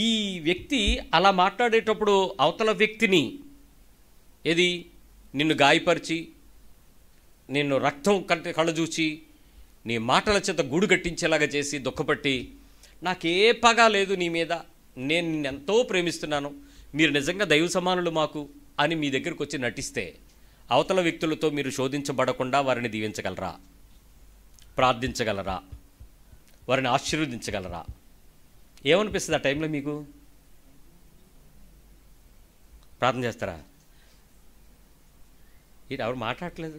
ఈ వ్యక్తి అలా మాట్లాడేటప్పుడు అవతల వ్యక్తిని ఏది నిన్ను గాయపరిచి, నిన్ను రక్తం కళ్ళ చూచి, నీ మాటల చేత గూడు కట్టించేలాగా చేసి దుఃఖపట్టి, నాకే పగ లేదు నీ మీద, నేను నిన్నెంతో ప్రేమిస్తున్నాను, మీరు నిజంగా దైవ సమానులు మాకు అని మీ దగ్గరికి వచ్చి నటిస్తే అవతల వ్యక్తులతో మీరు శోధించబడకుండా వారిని దీవించగలరా? ప్రార్థించగలరా? వారిని ఆశీర్వదించగలరా? ఏమనిపిస్తుంది ఆ టైంలో మీకు? ప్రార్థన చేస్తారా? ఇది ఎవరు మాట్లాడట్లేదు.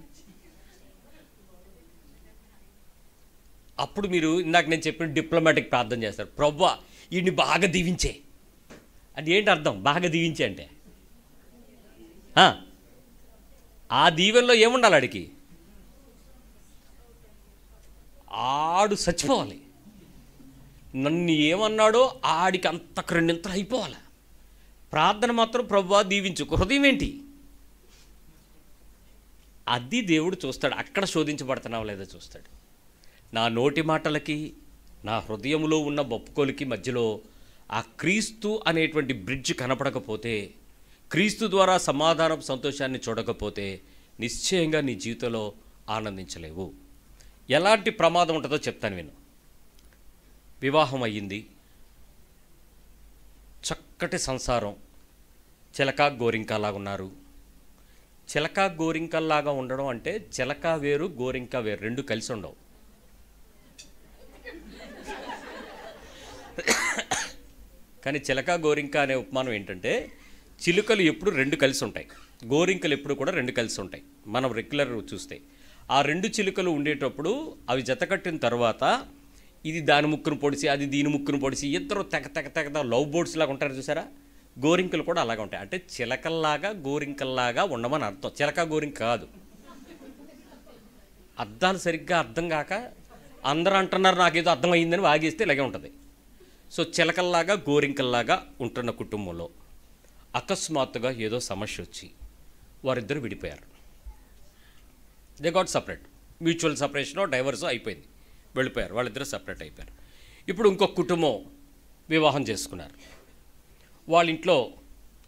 అప్పుడు మీరు ఇందాక నేను చెప్పిన డిప్లొమాటిక్ ప్రార్థన చేస్తారు. ప్రభువా వీడిని బాగా దీవించే. అది ఏంటి అర్థం? బాగా దీవించే అంటే ఆ దీవెనలో ఏముండాలి? ఆడికి ఆడు చచ్చిపోవాలి. నన్ను ఏమన్నాడో ఆడికి అంతకు రెండింతలు అయిపోవాలి. ప్రార్థన మాత్రం ప్రభువా దీవించు. హృదయం ఏంటి? అది దేవుడు చూస్తాడు. అక్కడ శోధించబడుతున్నావు లేదా చూస్తాడు. నా నోటి మాటలకి నా హృదయంలో ఉన్న ఒప్పుకోలకి మధ్యలో ఆ క్రీస్తు అనేటువంటి బ్రిడ్జ్ కనపడకపోతే, క్రీస్తు ద్వారా సమాధానం సంతోషాన్ని చూడకపోతే నిశ్చయంగా నీ జీవితంలో ఆనందించలేవు. ఎలాంటి ప్రమాదం ఉంటుందో చెప్తాను విను. వివాహం అయ్యింది, చక్కటి సంసారం, చిలక గోరింకలాగా ఉన్నారు. చిలక గోరింకల్లాగా ఉండడం అంటే చిలక వేరు గోరింక వేరు, రెండు కలిసి ఉండవు. కానీ చిలక గోరింక అనే ఉపమానం ఏంటంటే, చిలుకలు ఎప్పుడు రెండు కలిసి ఉంటాయి, గోరింకలు ఎప్పుడు కూడా రెండు కలిసి ఉంటాయి. మనం రెగ్యులర్ చూస్తే ఆ రెండు చిలుకలు ఉండేటప్పుడు అవి జతకట్టిన తర్వాత ఇది దాని ముక్కును పొడిచి అది దీని ముక్కును పొడిచి ఇద్దరు తెగ లవ్ బోర్డ్స్ లాగా ఉంటారు చూసారా? గోరింకలు కూడా అలాగా ఉంటాయి. అంటే చిలకల్లాగా గోరింకల్లాగా ఉండమని అర్థం. చిలక గోరింక కాదు. అర్థాలు సరిగ్గా అర్థం కాక అందరూ అంటున్నారు నాకేదో అర్థమైందని వాగేస్తే ఇలాగే ఉంటుంది. సో చిలకల్లాగా గోరింకల్లాగా ఉంటున్న కుటుంబంలో అకస్మాత్తుగా ఏదో సమస్య వచ్చి వారిద్దరు విడిపోయారు. They got separate. మ్యూచువల్ సపరేషనో డైవర్సో అయిపోయింది, వెళ్ళిపోయారు. వాళ్ళిద్దరూ సపరేట్ అయిపోయారు. ఇప్పుడు ఇంకొక కుటుంబం వివాహం చేసుకున్నారు. వాళ్ళ ఇంట్లో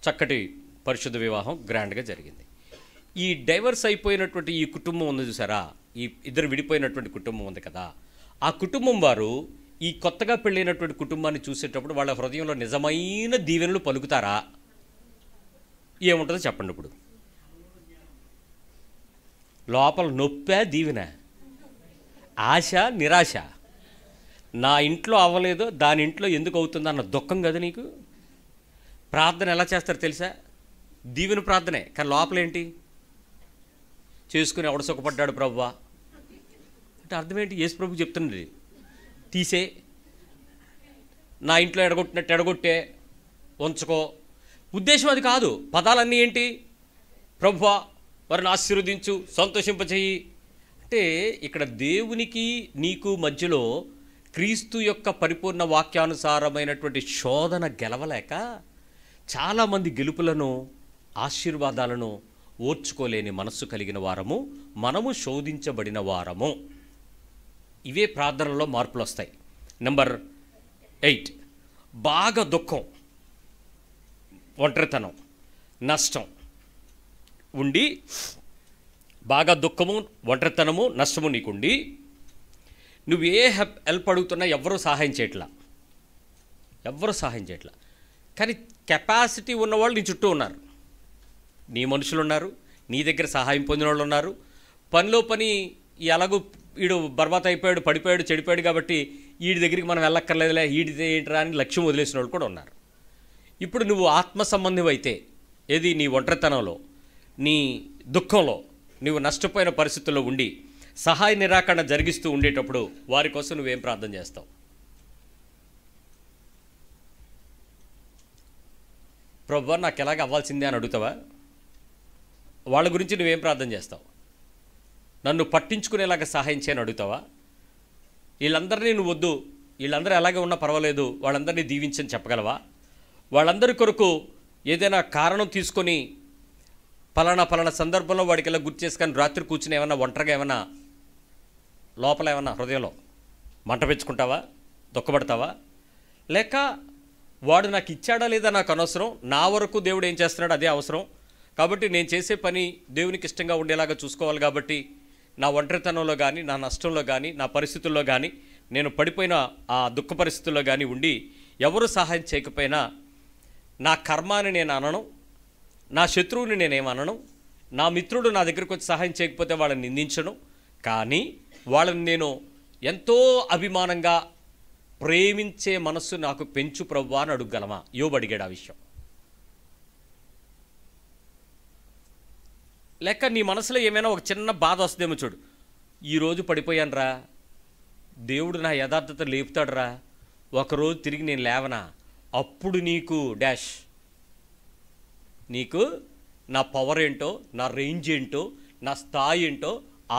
చక్కటి పరిశుద్ధ వివాహం గ్రాండ్గా జరిగింది. ఈ డైవర్స్ అయిపోయినటువంటి ఈ కుటుంబం ఉంది చూసారా, ఈ ఇద్దరు విడిపోయినటువంటి కుటుంబం ఉంది కదా, ఆ కుటుంబం వారు ఈ కొత్తగా పెళ్ళైనటువంటి కుటుంబాన్ని చూసేటప్పుడు వాళ్ళ హృదయంలో నిజమైన దీవెనలు పలుకుతారా? ఏముంటుందో చెప్పండి. ఇప్పుడు లోపల నొప్పే దీవెన, ఆశ నిరాశ. నా ఇంట్లో అవ్వలేదో దాని ఇంట్లో ఎందుకు అవుతుందో అన్న దుఃఖం కదా నీకు. ప్రార్థన ఎలా చేస్తారు తెలుసా? దీవెన ప్రార్థనే, కానీ లోపలేంటి? చేసుకుని ఎవడ సుఖపడ్డాడు ప్రభువా అంటే అర్థం ఏంటి? యేసు ప్రభు చెప్తున్నది తీసే, నా ఇంట్లో ఎడగొట్టినట్టు ఎడగొట్టే, ఉంచుకో. ఉద్దేశం అది కాదు. పదాలన్నీ ఏంటి? ప్రభువా వారిని ఆశీర్వదించు, సంతోషింపచేయి. అంటే ఇక్కడ దేవునికి నీకు మధ్యలో క్రీస్తు యొక్క పరిపూర్ణ వాక్యానుసారమైనటువంటి శోధన గెలవలేక చాలామంది గెలుపులను ఆశీర్వాదాలను ఓర్చుకోలేని మనస్సు కలిగిన వారము, మనము శోధించబడిన వారము. ఇవే ప్రార్థనలో మార్పులు వస్తాయి. నెంబర్ 8, బాగా దుఃఖం, ఒంటరితనం, నష్టం ఉండి, బాగా దుఃఖము, ఒంటరితనము, నష్టము నీకుండి, నువ్వు ఏ హెల్ప్ అడుగుతున్నా ఎవరూ సహాయం చేయట్లా, కానీ కెపాసిటీ ఉన్నవాళ్ళు నీ చుట్టూ ఉన్నారు. నీ మనుషులు ఉన్నారు, నీ దగ్గర సహాయం పొందిన వాళ్ళు ఉన్నారు. పనిలో పని ఎలాగూ వీడు బర్బాత్ అయిపోయాడు, పడిపోయాడు, చెడిపోయాడు కాబట్టి వీడి దగ్గరికి మనం వెళ్ళక్కర్లేదులే, వీడితే ఏంట్రా అని లక్ష్యం వదిలేసిన వాళ్ళు కూడా ఉన్నారు. ఇప్పుడు నువ్వు ఆత్మ సంబంధం అయితే, ఏది నీ ఒంటరితనంలో, నీ దుఃఖంలో, నువ్వు నష్టపోయిన పరిస్థితుల్లో ఉండి సహాయ నిరాకరణ జరిగిస్తూ ఉండేటప్పుడు వారి కోసం నువ్వేం ప్రార్థన చేస్తావు? ప్రభువా నాకు ఎలాగ అవ్వాల్సిందే అని అడుగుతావా? వాళ్ళ గురించి నువ్వేం ప్రార్థన చేస్తావు? నన్ను పట్టించుకునేలాగా సహాయం చేయని అడుగుతావా? వీళ్ళందరినీ నువ్వు వద్దు, వీళ్ళందరూ ఎలాగే ఉన్నా పర్వాలేదు, వాళ్ళందరినీ దీవించని చెప్పగలవా? వాళ్ళందరి కొరకు ఏదైనా కారణం తీసుకొని పలానా సందర్భంలో వాడికి ఇలా గుర్తు చేసుకొని రాత్రి కూర్చుని ఏమన్నా ఒంటరిగా ఏమన్నా లోపల ఏమన్నా హృదయంలో మంట పెంచుకుంటావా, దుఃఖపడతావా? లేక వాడు నాకు ఇచ్చాడా లేదా నాకు అనవసరం, నా వరకు దేవుడు ఏం చేస్తున్నాడు అదే అవసరం, కాబట్టి నేను చేసే పని దేవునికి ఇష్టంగా ఉండేలాగా చూసుకోవాలి, కాబట్టి నా ఒంటరితనంలో కానీ, నా నష్టంలో కానీ, నా పరిస్థితుల్లో కానీ, నేను పడిపోయిన ఆ దుఃఖ పరిస్థితుల్లో కానీ ఉండి ఎవరు సహాయం చేయకపోయినా నా కర్మాని నేను అనను, నా శత్రువుని నేనేమనను, నా మిత్రుడు నా దగ్గరికి వచ్చి సహాయం చేయకపోతే వాళ్ళని నిందించను, కానీ వాళ్ళని నేను ఎంతో అభిమానంగా ప్రేమించే మనస్సు నాకు పెంచు ప్రభువా అని అడుగలమా? యోబు అడిగాడు ఆ విషయం. లేక నీ మనసులో ఏమైనా ఒక చిన్న బాధ వస్తుందేమో చూడు, ఈరోజు పడిపోయానురా, దేవుడు నా యథార్థత లేపుతాడురా, ఒకరోజు తిరిగి నేను లేవనా, అప్పుడు నీకు డాష్, నీకు నా పవర్ ఏంటో, నా రేంజ్ ఏంటో, నా స్థాయి ఏంటో,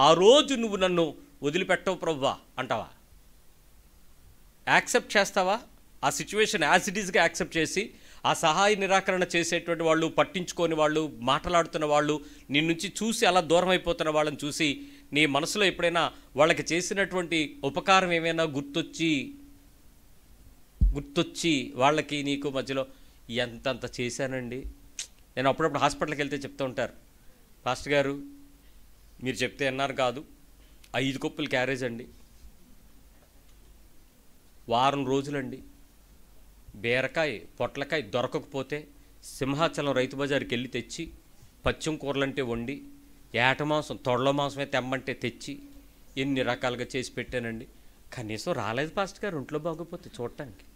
ఆ రోజు నువ్వు నన్ను వదిలిపెట్టవు ప్రభువా అంటావా? యాక్సెప్ట్ చేస్తావా? ఆ సిచ్యువేషన్ యాజ్ ఇట్ ఈస్గా యాక్సెప్ట్ చేసి ఆ సహాయ నిరాకరణ చేసేటువంటి వాళ్ళు, పట్టించుకోని వాళ్ళు, మాట్లాడుతున్న వాళ్ళు, నీ నుంచి చూసి అలా దూరం అయిపోతున్న వాళ్ళని చూసి నీ మనసులో ఎప్పుడైనా వాళ్ళకి చేసినటువంటి ఉపకారం ఏమైనా గుర్తొచ్చి వాళ్ళకి నీకు మధ్యలో ఎంతంత చేశానండి. నేను అప్పుడప్పుడు హాస్పిటల్కి వెళ్తే చెప్తూ ఉంటారు, పాస్టర్ గారు మీరు చెప్తే అన్నారు కాదు, 5 కప్పులు క్యారేజ్ అండి, వారం రోజులండి, బీరకాయ పొట్లకాయ దొరకకపోతే సింహాచలం రైతు బజార్కి వెళ్ళి తెచ్చి, పచ్చం కూరలంటే వండి, ఏట మాంసం తొడల మాంసమే తెమ్మంటే తెచ్చి ఎన్ని రకాలుగా చేసి పెట్టానండి. కనీసం రాలేదు పాస్టర్ గారు ఒంట్లో బాగోపోతే చూడటానికి.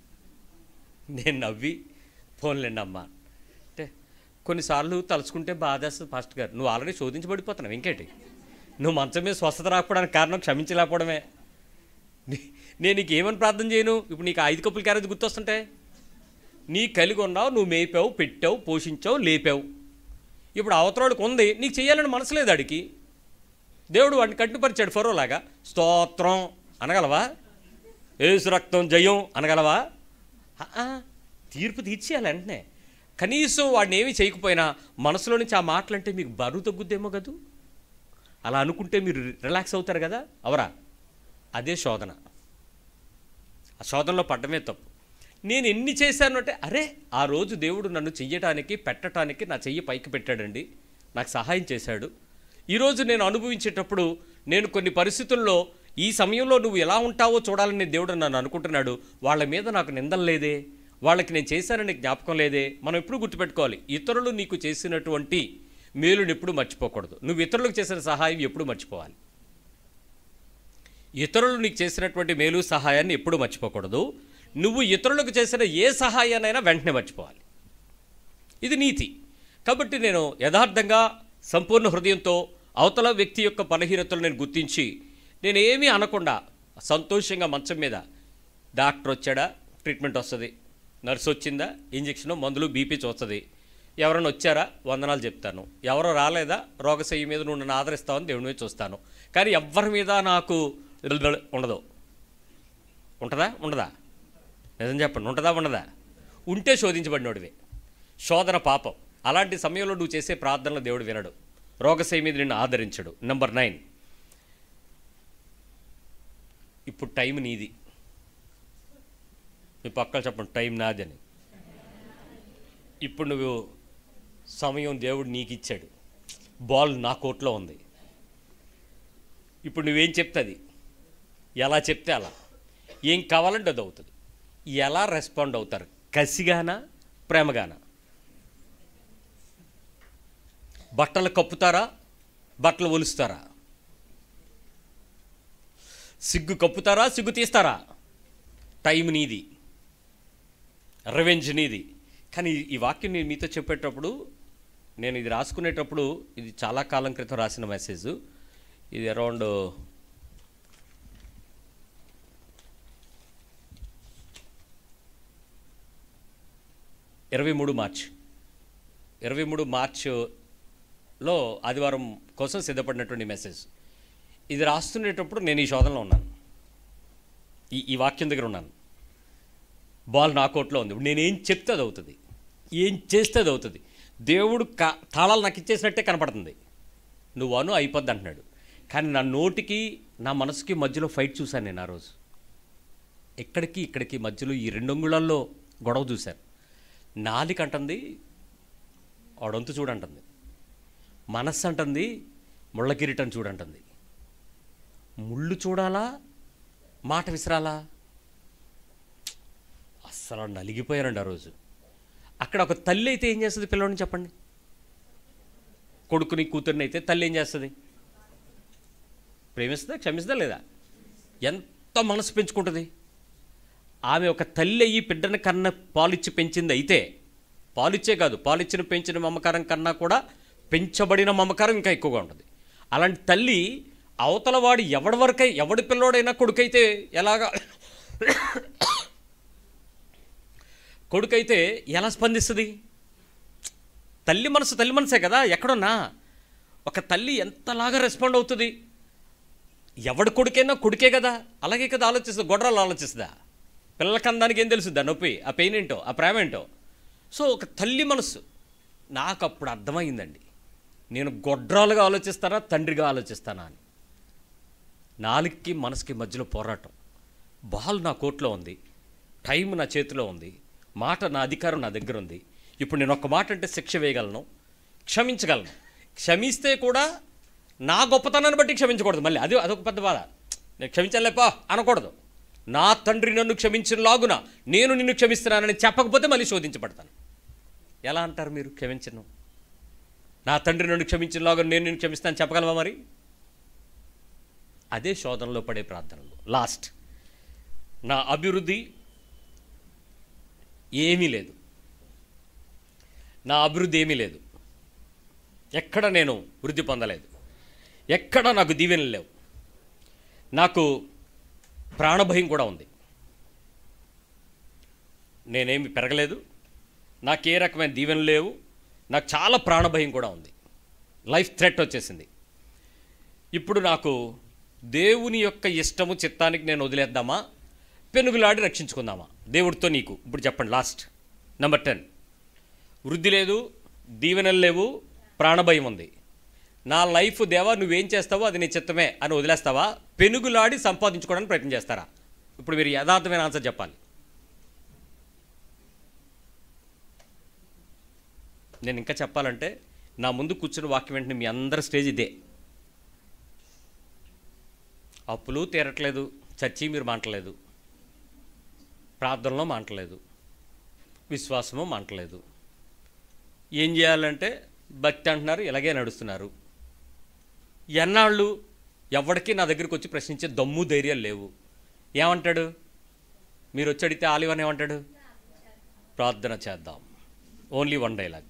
నేను నవ్వి ఫోన్లేండి అమ్మా అంటే, కొన్నిసార్లు తలుచుకుంటే బాధేస్తుంది పాస్టర్ గారు, నువ్వు ఆల్రెడీ శోధించబడిపోతున్నావు, ఇంకేంటి, నువ్వు మంచం మీద స్వస్థత రాకపోవడానికి కారణం క్షమించలేకపోవడమే. నేను నీకు ఏమని ప్రార్థన చేయను? ఇప్పుడు నీకు 5 కప్పులు క్యారేజ్ గుర్తొస్తుంటే, నీ కలిగి ఉన్నావు, నువ్వు మేపావు, పెట్టావు, పోషించావు, లేపావు. ఇప్పుడు అవతరాడికి ఉంది, నీకు చేయాలని మనసు లేదు అడిగి, దేవుడు వాడిని కట్టుపరిచాడు ఫరోలాగా, స్తోత్రం అనగలవా? యేసు రక్తం జయం అనగలవా? తీర్పు తీర్చేయాలి వెంటనే. కనీసం వాడిని ఏమీ చేయకపోయినా మనసులో నుంచి ఆ మాటలంటే మీకు బరువు తగ్గుద్దేమో కదూ, అలా అనుకుంటే మీరు రిలాక్స్ అవుతారు కదా, అవరా? అదే శోధన. ఆ శోధనలో పడ్డమే తప్పు. నేను ఎన్ని చేశాను అంటే, అరే ఆ రోజు దేవుడు నన్ను చెయ్యటానికి పెట్టడానికి నా చెయ్యి పైకి పెట్టాడండి, నాకు సహాయం చేశాడు. ఈరోజు నేను అనుభవించేటప్పుడు నేను కొన్ని పరిస్థితుల్లో ఈ సమయంలో నువ్వు ఎలా ఉంటావో చూడాలని దేవుడు నన్ను అనుకుంటున్నాడు, వాళ్ళ మీద నాకు నిందలు లేదే, వాళ్ళకి నేను చేశానని జ్ఞాపకం లేదే. మనం ఎప్పుడు గుర్తుపెట్టుకోవాలి, ఇతరులు నీకు చేసినటువంటి మేలుని ఎప్పుడు మర్చిపోకూడదు, నువ్వు ఇతరులకు చేసిన సహాయం ఎప్పుడు మర్చిపోవాలి. ఇతరులు నీకు చేసినటువంటి మేలు సహాయాన్ని ఎప్పుడు మర్చిపోకూడదు. నువ్వు ఇతరులకు చేసిన ఏ సహాయాన్నైనా వెంటనే మర్చిపోవాలి. ఇది నీతి. కాబట్టి నేను యథార్థంగా సంపూర్ణ హృదయంతో అవతల వ్యక్తి యొక్క బలహీనతలు నేను గుర్తించి నేనేమీ అనకుండా సంతోషంగా మంచం మీద, డాక్టర్ వచ్చాడా ట్రీట్మెంట్ వస్తుంది, నర్సు వచ్చిందా ఇంజక్షను మందులు బీపీ చూస్తుంది, ఎవరైనా వచ్చారా వందనాలు చెప్తాను, ఎవరో రాలేదా రోగశయ్య మీద నువ్వు నన్ను ఆదరిస్తావని దేవుని మీద చూస్తాను. కానీ ఎవరి మీద నాకు ఉండదు. ఉంటుందా? ఉండదా? నిజం చెప్పండి, ఉంటుందా? ఉండదా? ఉంటే శోధించబడినోడివే. శోధన పాపం. అలాంటి సమయంలో నువ్వు చేసే ప్రార్థనలు దేవుడు వినడు, రోగశయ్య మీద నిన్ను ఆదరించడు. నెంబర్ 9, ఇప్పుడు టైం నీది. మీ పక్కన చెప్పండి, టైం నాది అని. ఇప్పుడు నువ్వు సమయం దేవుడు నీకు ఇచ్చాడు, బాల్ నా కోర్టులో ఉంది. ఇప్పుడు నువ్వేం చెప్తుంది, ఎలా చెప్తే అలా, ఏం కావాలంటే అది అవుతుంది. ఎలా రెస్పాండ్ అవుతారు, కసిగానా ప్రేమగానా? బట్టలు కప్పుతారా, బట్టలు ఒలుస్తారా? సిగ్గు కప్పుతారా, సిగ్గు తీస్తారా? టైం నీది, రివెంజ్ నీది. కానీ ఈ వాక్యం నేను మీతో చెప్పేటప్పుడు, నేను ఇది రాసుకునేటప్పుడు, ఇది చాలా కాలం క్రితం రాసిన మెసేజ్, ఇది అరౌండ్ 23 మార్చ్లో ఆదివారం కోసం సిద్ధపడినటువంటి మెసేజ్. ఇది రాస్తునేటప్పుడు నేను ఈ శోధనలో ఉన్నాను, ఈ వాక్యం దగ్గర ఉన్నాను. బాల్ నా కోర్టులో ఉంది. నేనేం చెప్తే అది అవుతుంది, ఏం చేస్తే అది అవుతుంది. దేవుడు తాళాలు నాకు ఇచ్చేసినట్టే కనపడుతుంది, నువ్వు అను అయిపోద్ది అంటున్నాడు. కానీ నా నోటికి నా మనసుకి మధ్యలో ఫైట్ చూశాను నేను ఆ రోజు. ఎక్కడికి ఇక్కడికి మధ్యలో ఈ 2 అంగుళాల్లో గొడవ చూశాను. నాలిక అంటుంది వాడొంతు చూడంటుంది, మనస్సు అంటుంది ముళ్ళ కిరీటం చూడంటుంది. ముళ్ళు చూడాలా మాట విసరాలా? అస్సలు నలిగిపోయానండి ఆ రోజు. అక్కడ ఒక తల్లి అయితే ఏం చేస్తుంది పిల్లవాడిని చెప్పండి? కొడుకుని కూతుర్ని అయితే తల్లి ఏం చేస్తుంది? ప్రేమిస్తుందా, క్షమిస్తుందా లేదా? ఎంత మనసు పెంచుకుంటుంది. ఆమె ఒక తల్లి అయ్యి బిడ్డని కన్నా పాలిచ్చి పెంచింది అయితే, పాలిచ్చే కాదు, పాలిచ్చిన పెంచిన మమకారం కన్నా కూడా పెంచబడిన మమకారం ఇంకా ఎక్కువగా ఉంటుంది. అలాంటి తల్లి అవతల వాడు ఎవడి పిల్లోడైనా కొడుకైతే ఎలాగా కొడుకైతే ఎలా స్పందిస్తుంది? తల్లి మనసే కదా. ఎక్కడున్నా ఒక తల్లి ఎంతలాగా రెస్పాండ్ అవుతుంది? ఎవడి కొడుకైనా కొడుకే కదా, అలాగే కదా ఆలోచిస్తుంది. గొడ్రాలు ఆలోచిస్తుందా? పిల్లలకి అందానికి ఏం తెలుస్తుందా నొప్పి, ఆ పెయిన్ ఏంటో, ఆ ప్రేమ ఏంటో. సో ఒక తల్లి మనసు నాకు అప్పుడు అర్థమైందండి, నేను గొడ్రాలుగా ఆలోచిస్తానా తండ్రిగా ఆలోచిస్తానా అని. నాలుగుకి మనసుకి మధ్యలో పోరాటం. బాల్ నా కోర్టులో ఉంది, టైం నా చేతిలో ఉంది, మాట నా అధికారం నా దగ్గర ఉంది. ఇప్పుడు నేను ఒక మాట అంటే శిక్ష వేయగలను, క్షమించగలను. క్షమిస్తే కూడా నా గొప్పతనాన్ని బట్టి క్షమించకూడదు. మళ్ళీ అదొక పెద్ద బాధ. నేను క్షమించలేపా అనకూడదు. నా తండ్రి నన్ను క్షమించినలాగున నేను నిన్ను క్షమిస్తున్నానని చెప్పకపోతే మళ్ళీ శోధించబడతాను. ఎలా అంటారు మీరు? క్షమించను, నా తండ్రి నన్ను క్షమించినలాగున నేను నిన్ను క్షమిస్తాను చెప్పగలవా? మరి అదే శోధనలో పడే ప్రార్థనలు. లాస్ట్, నా అభివృద్ధి ఏమీ లేదు, నా అభివృద్ధి ఏమీ లేదు, ఎక్కడ నేను వృద్ధి పొందలేదు, ఎక్కడ నాకు దీవెనలు లేవు, నాకు ప్రాణభయం కూడా ఉంది, నేనేమి పెరగలేదు, నాకే రకమైన దీవెనలు లేవు, నాకు చాలా ప్రాణభయం కూడా ఉంది, లైఫ్ థ్రెట్ వచ్చేసింది. ఇప్పుడు నాకు దేవుని యొక్క ఇష్టము చిత్తానికి నేను వదిలేద్దామా, పెనుగులాడి రక్షించుకుందామా? దేవుడితో నీకు ఇప్పుడు చెప్పండి. లాస్ట్ నెంబర్ 10, వృద్ధి లేదు, దీవెనలు లేవు, ప్రాణభయం ఉంది. నా లైఫ్ దేవా నువ్వేం చేస్తావో అది నీ చిత్తమే అని వదిలేస్తావా? పెనుగులాడి సంపాదించుకోవడానికి ప్రయత్నం చేస్తారా? ఇప్పుడు మీరు యథార్థమైన ఆన్సర్ చెప్పాలి. నేను ఇంకా చెప్పాలంటే నా ముందు కూర్చున్న వాక్యం వెంటనే మీ అందరి స్టేజ్ ఇదే. అప్పులు తీరట్లేదు, చర్చి మీరు మాంటలేదు, ప్రార్థనలో మాంటలేదు, విశ్వాసము మాంటలేదు. ఏం చేయాలంటే భక్తి అంటున్నారు, ఇలాగే నడుస్తున్నారు. ఎన్నాళ్ళు ఎవరికి నా దగ్గరికి వచ్చి ప్రశ్నించే దమ్ము ధైర్యాలు లేవు. ఏమంటాడు? మీరు వచ్చి అడిగితే ఆలివన్ ఏమంటాడు? ప్రార్థన చేద్దాం, ఓన్లీ 1 డైలాగ్.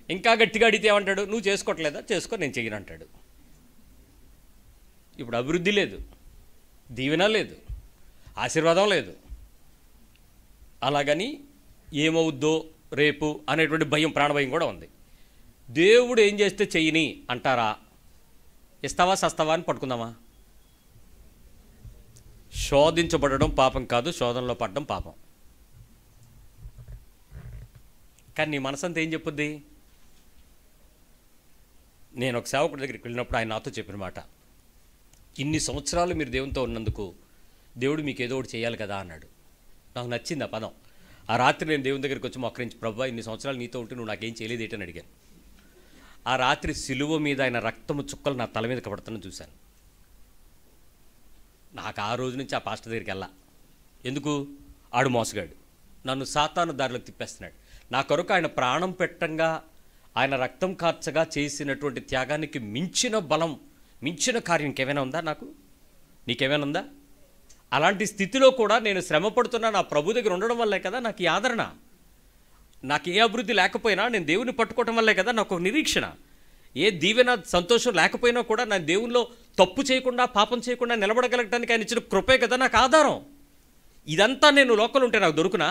ఇంకా గట్టిగా అడిగితే ఏమంటాడు? నువ్వు చేసుకోవట్లేదా, చేసుకో, నేను చెయ్యను అంటాడు. ఇప్పుడు అభివృద్ధి లేదు, దీవెన లేదు, ఆశీర్వాదం లేదు. అలాగని ఏమవుద్దో రేపు అనేటువంటి భయం, ప్రాణభయం కూడా ఉంది. దేవుడు ఏం చేస్తే చెయ్యని అంటారా? ఇస్తావా సస్తావా అని పట్టుకుందామా? శోధించబడడం పాపం కాదు, శోధనలో పడడం పాపం. కానీ నీ మనసంతా ఏం చెప్పుద్ది? నేను ఒక సేవకుడి దగ్గరికి వెళ్ళినప్పుడు ఆయన నాతో చెప్పిన మాట, ఇన్ని సంవత్సరాలు మీరు దేవునితో ఉన్నందుకు దేవుడు మీకు ఏదో ఒకటి చేయాలి కదా అన్నాడు. నాకు నచ్చింది ఆ పదం. ఆ రాత్రి నేను దేవుని దగ్గరికి వచ్చి మొక్కరించి, ప్రభువా ఇన్ని సంవత్సరాలు నీతో ఉంటే నువ్వు నాకేం చేయలేదు ఏంటని అడిగాను. ఆ రాత్రి సిలువ మీద ఆయన రక్తము చుక్కలు నా తల మీద పడుతున్న చూశాను. నాకు ఆ రోజు నుంచి ఆ పాస్టర్ దగ్గరికి వెళ్ళా. ఎందుకు? ఆడు మోసగాడు, నన్ను సాతాను దారిలోకి తిప్పేస్తున్నాడు. నా కొరకు ఆయన ప్రాణం పెట్టంగా, ఆయన రక్తం కార్చగా చేసినటువంటి త్యాగానికి మించిన బలం, మించిన కార్యం ఇంకేమైనా ఉందా? నీకేమైనా ఉందా? అలాంటి స్థితిలో కూడా నేను శ్రమ పడుతున్నా నా ప్రభు దగ్గర ఉండడం వల్లే కదా నాకు ఈ ఆదరణ. నాకు ఏ అభివృద్ధి లేకపోయినా నేను దేవుని పట్టుకోవటం వల్లే కదా నాకు ఒక నిరీక్షణ. ఏ దీవెన సంతోషం లేకపోయినా కూడా నా దేవునిలో తప్పు చేయకుండా, పాపం చేయకుండా నిలబడగలగడానికి ఆయన ఇచ్చిన కృపే కదా నాకు ఆధారం. ఇదంతా నేను లోకల్ ఉంటే నాకు దొరుకునా?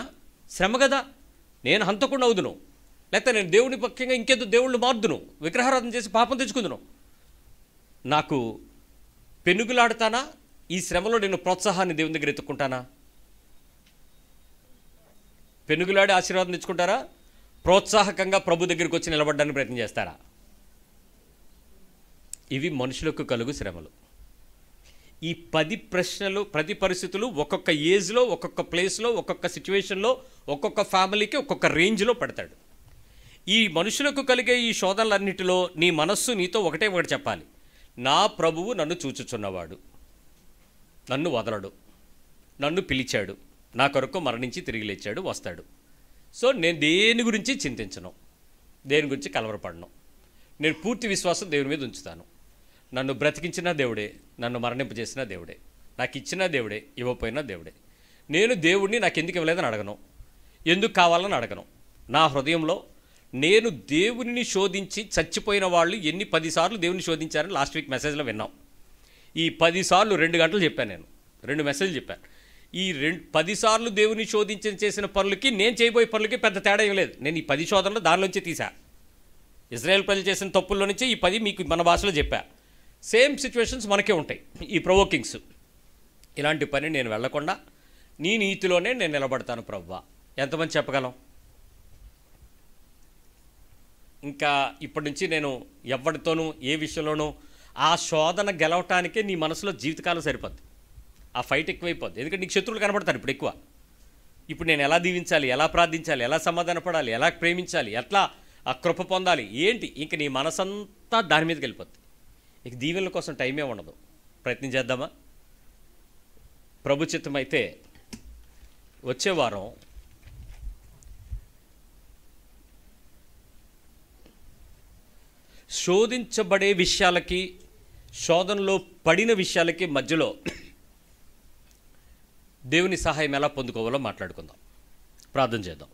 శ్రమ కదా. నేను హంతకుండా అవుదును, లేకపోతే నేను దేవుని పక్షంగా ఇంకేదో దేవుళ్ళు మార్దును, విగ్రహారాధన చేసి పాపం తెచ్చుకుందును. నాకు పెనుగులాడుతానా? ఈ శ్రమలో నేను ప్రోత్సాహాన్ని దేవుని దగ్గర ఎత్తుకుంటానా? పెనుగులాడి ఆశీర్వాదం తెచ్చుకుంటారా? ప్రోత్సాహకంగా ప్రభు దగ్గరికి వచ్చి నిలబడడానికి ప్రయత్నం చేస్తారా? ఇవి మనుషులకు కలుగు శ్రమలు. ఈ 10 ప్రశ్నలు, ప్రతి పరిస్థితులు ఒక్కొక్క ఏజ్లో, ఒక్కొక్క ప్లేస్లో, ఒక్కొక్క సిచ్యువేషన్లో, ఒక్కొక్క ఫ్యామిలీకి ఒక్కొక్క రేంజ్లో పెడతాడు. ఈ మనుషులకు కలిగే ఈ శోధనలన్నిటిలో నీ మనస్సు నీతో ఒకటే ఒకటి చెప్పాలి: నా ప్రభువు నన్ను చూచుచున్నవాడు, నన్ను వదలడు, నన్ను పిలిచాడు, నా కొరకు మరణించి తిరిగి లేచాడు, వస్తాడు. సో నేను దేని గురించి చింతించను, దేని గురించి కలవరపడను. నేను పూర్తి విశ్వాసం దేవుని మీద ఉంచుతాను. నన్ను బ్రతికించిన దేవుడే, నన్ను మరణింపజేసిన దేవుడే, నాకు ఇచ్చిన దేవుడే, ఇవ్వపోయిన దేవుడే. నేను దేవుడిని నాకు ఎందుకు ఇవ్వలేదని అడగను, ఎందుకు కావాలని అడగను. నా హృదయంలో నేను దేవుని శోధించి చచ్చిపోయిన వాళ్ళు ఎన్ని 10 సార్లు దేవుని శోధించారని లాస్ట్ వీక్ మెసేజ్లో విన్నాం. ఈ 10 సార్లు 2 గంటలు చెప్పాను, నేను 2 మెసేజ్లు చెప్పాను. ఈ 10 సార్లు దేవుని శోధించి చేసిన పనులకి నేను చేయబోయే పనులకి పెద్ద తేడా ఏం లేదు. నేను ఈ 10 శోధనలు దానిలోంచి తీసా. ఇజ్రాయెల్ ప్రజలు చేసిన తప్పుల్లో నుంచి ఈ 10 మీకు మన భాషలో చెప్పా. సేమ్ సిచ్యువేషన్స్ మనకే ఉంటాయి, ఈ ప్రొవోకింగ్స్. ఇలాంటి పని నేను వెళ్లకుండా నీ నీతిలోనే నేను నిలబడతాను ప్రభువా. ఎంతమంది చెప్పగలం? ఇంకా ఇప్పటి నుంచి నేను ఎవరితోనూ ఏ విషయంలోనూ ఆ శోధన గెలవటానికే నీ మనసులో జీవితకాలం సరిపోద్ది. ఆ ఫైట్ ఎక్కువైపోద్ది. ఎందుకంటే నీకు శత్రువులు కనబడతారు ఇప్పుడు ఎక్కువ. ఇప్పుడు నేను ఎలా దీవించాలి, ఎలా ప్రార్థించాలి, ఎలా సమాధానపడాలి, ఎలా ప్రేమించాలి, ఎట్లా ఆ కృప పొందాలి, ఏంటి, ఇంక నీ మనసంతా దాని మీదకి వెళ్ళిపోద్ది. ఇక దీవెనల కోసం టైమే ఉండదు. ప్రయత్నం చేద్దామా? ప్రభు చిత్తం అయితే వచ్చే వారం శోధించబడే విషయాలకి, శోధనలో పడిన విషయాలకి మధ్యలో దేవుని సహాయం ఎలా పొందుకోవాలో మాట్లాడుకుందాం. ప్రార్థన చేద్దాం.